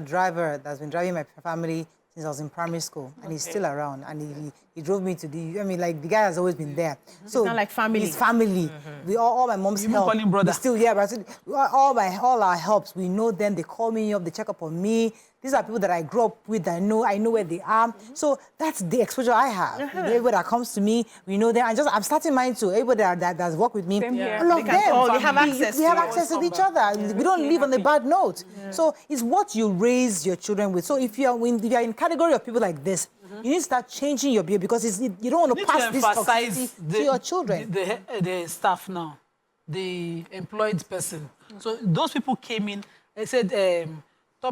driver that's been driving my family since I was in primary school, and he's still around, and he drove me to the... I mean, like, the guy has always been there. So it's not like family. It's family. We all my mom's help. You call him brother. Still, yeah, but all our helps, we know them, they call me up, they check up on me. These are people that I grew up with, I know where they are. So that's the exposure I have. Everybody that comes to me, we know them. I'm starting mine too. Everybody that's worked with me, all of them. They have access we have access to each other. We don't live on a bad note. So it's what you raise your children with. So if you're in category of people like this, you need to start changing your behavior, because you don't want to pass this toxicity to your children. The staff now, the employed person. So those people came in, they said, he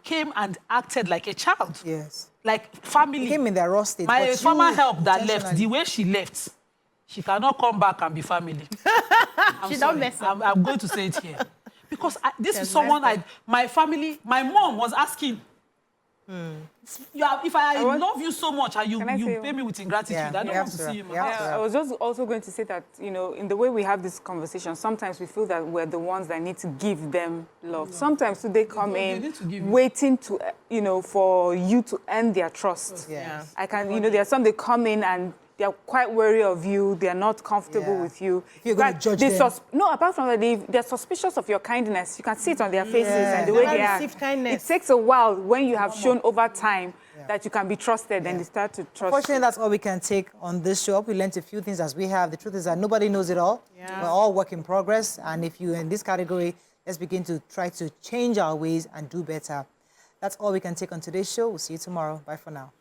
came and acted like a child. Yes. Like family. He came in their raw state. My former help that left, the way she left, she cannot come back and be family. She don't mess up. I'm going to say it here. Because this is someone my family, my mom was asking, if I love you so much and you pay me with ingratitude, I don't want to see you. I was just also going to say that, you know, in the way we have this conversation, sometimes we feel that we're the ones that need to give them love. Sometimes they come in waiting to, you know, for you to earn their trust. I can, you know, there are some that come in and they're quite wary of you. They're not comfortable with you. You're going to judge them. No, apart from that, they're suspicious of your kindness. You can see it on their faces and the way they are. It takes a while when you have shown over time that you can be trusted and they start to trust. Unfortunately, that's all we can take on this show. We learned a few things as we have. The truth is that nobody knows it all. We're all work in progress. And if you're in this category, let's begin to try to change our ways and do better. That's all we can take on today's show. We'll see you tomorrow. Bye for now.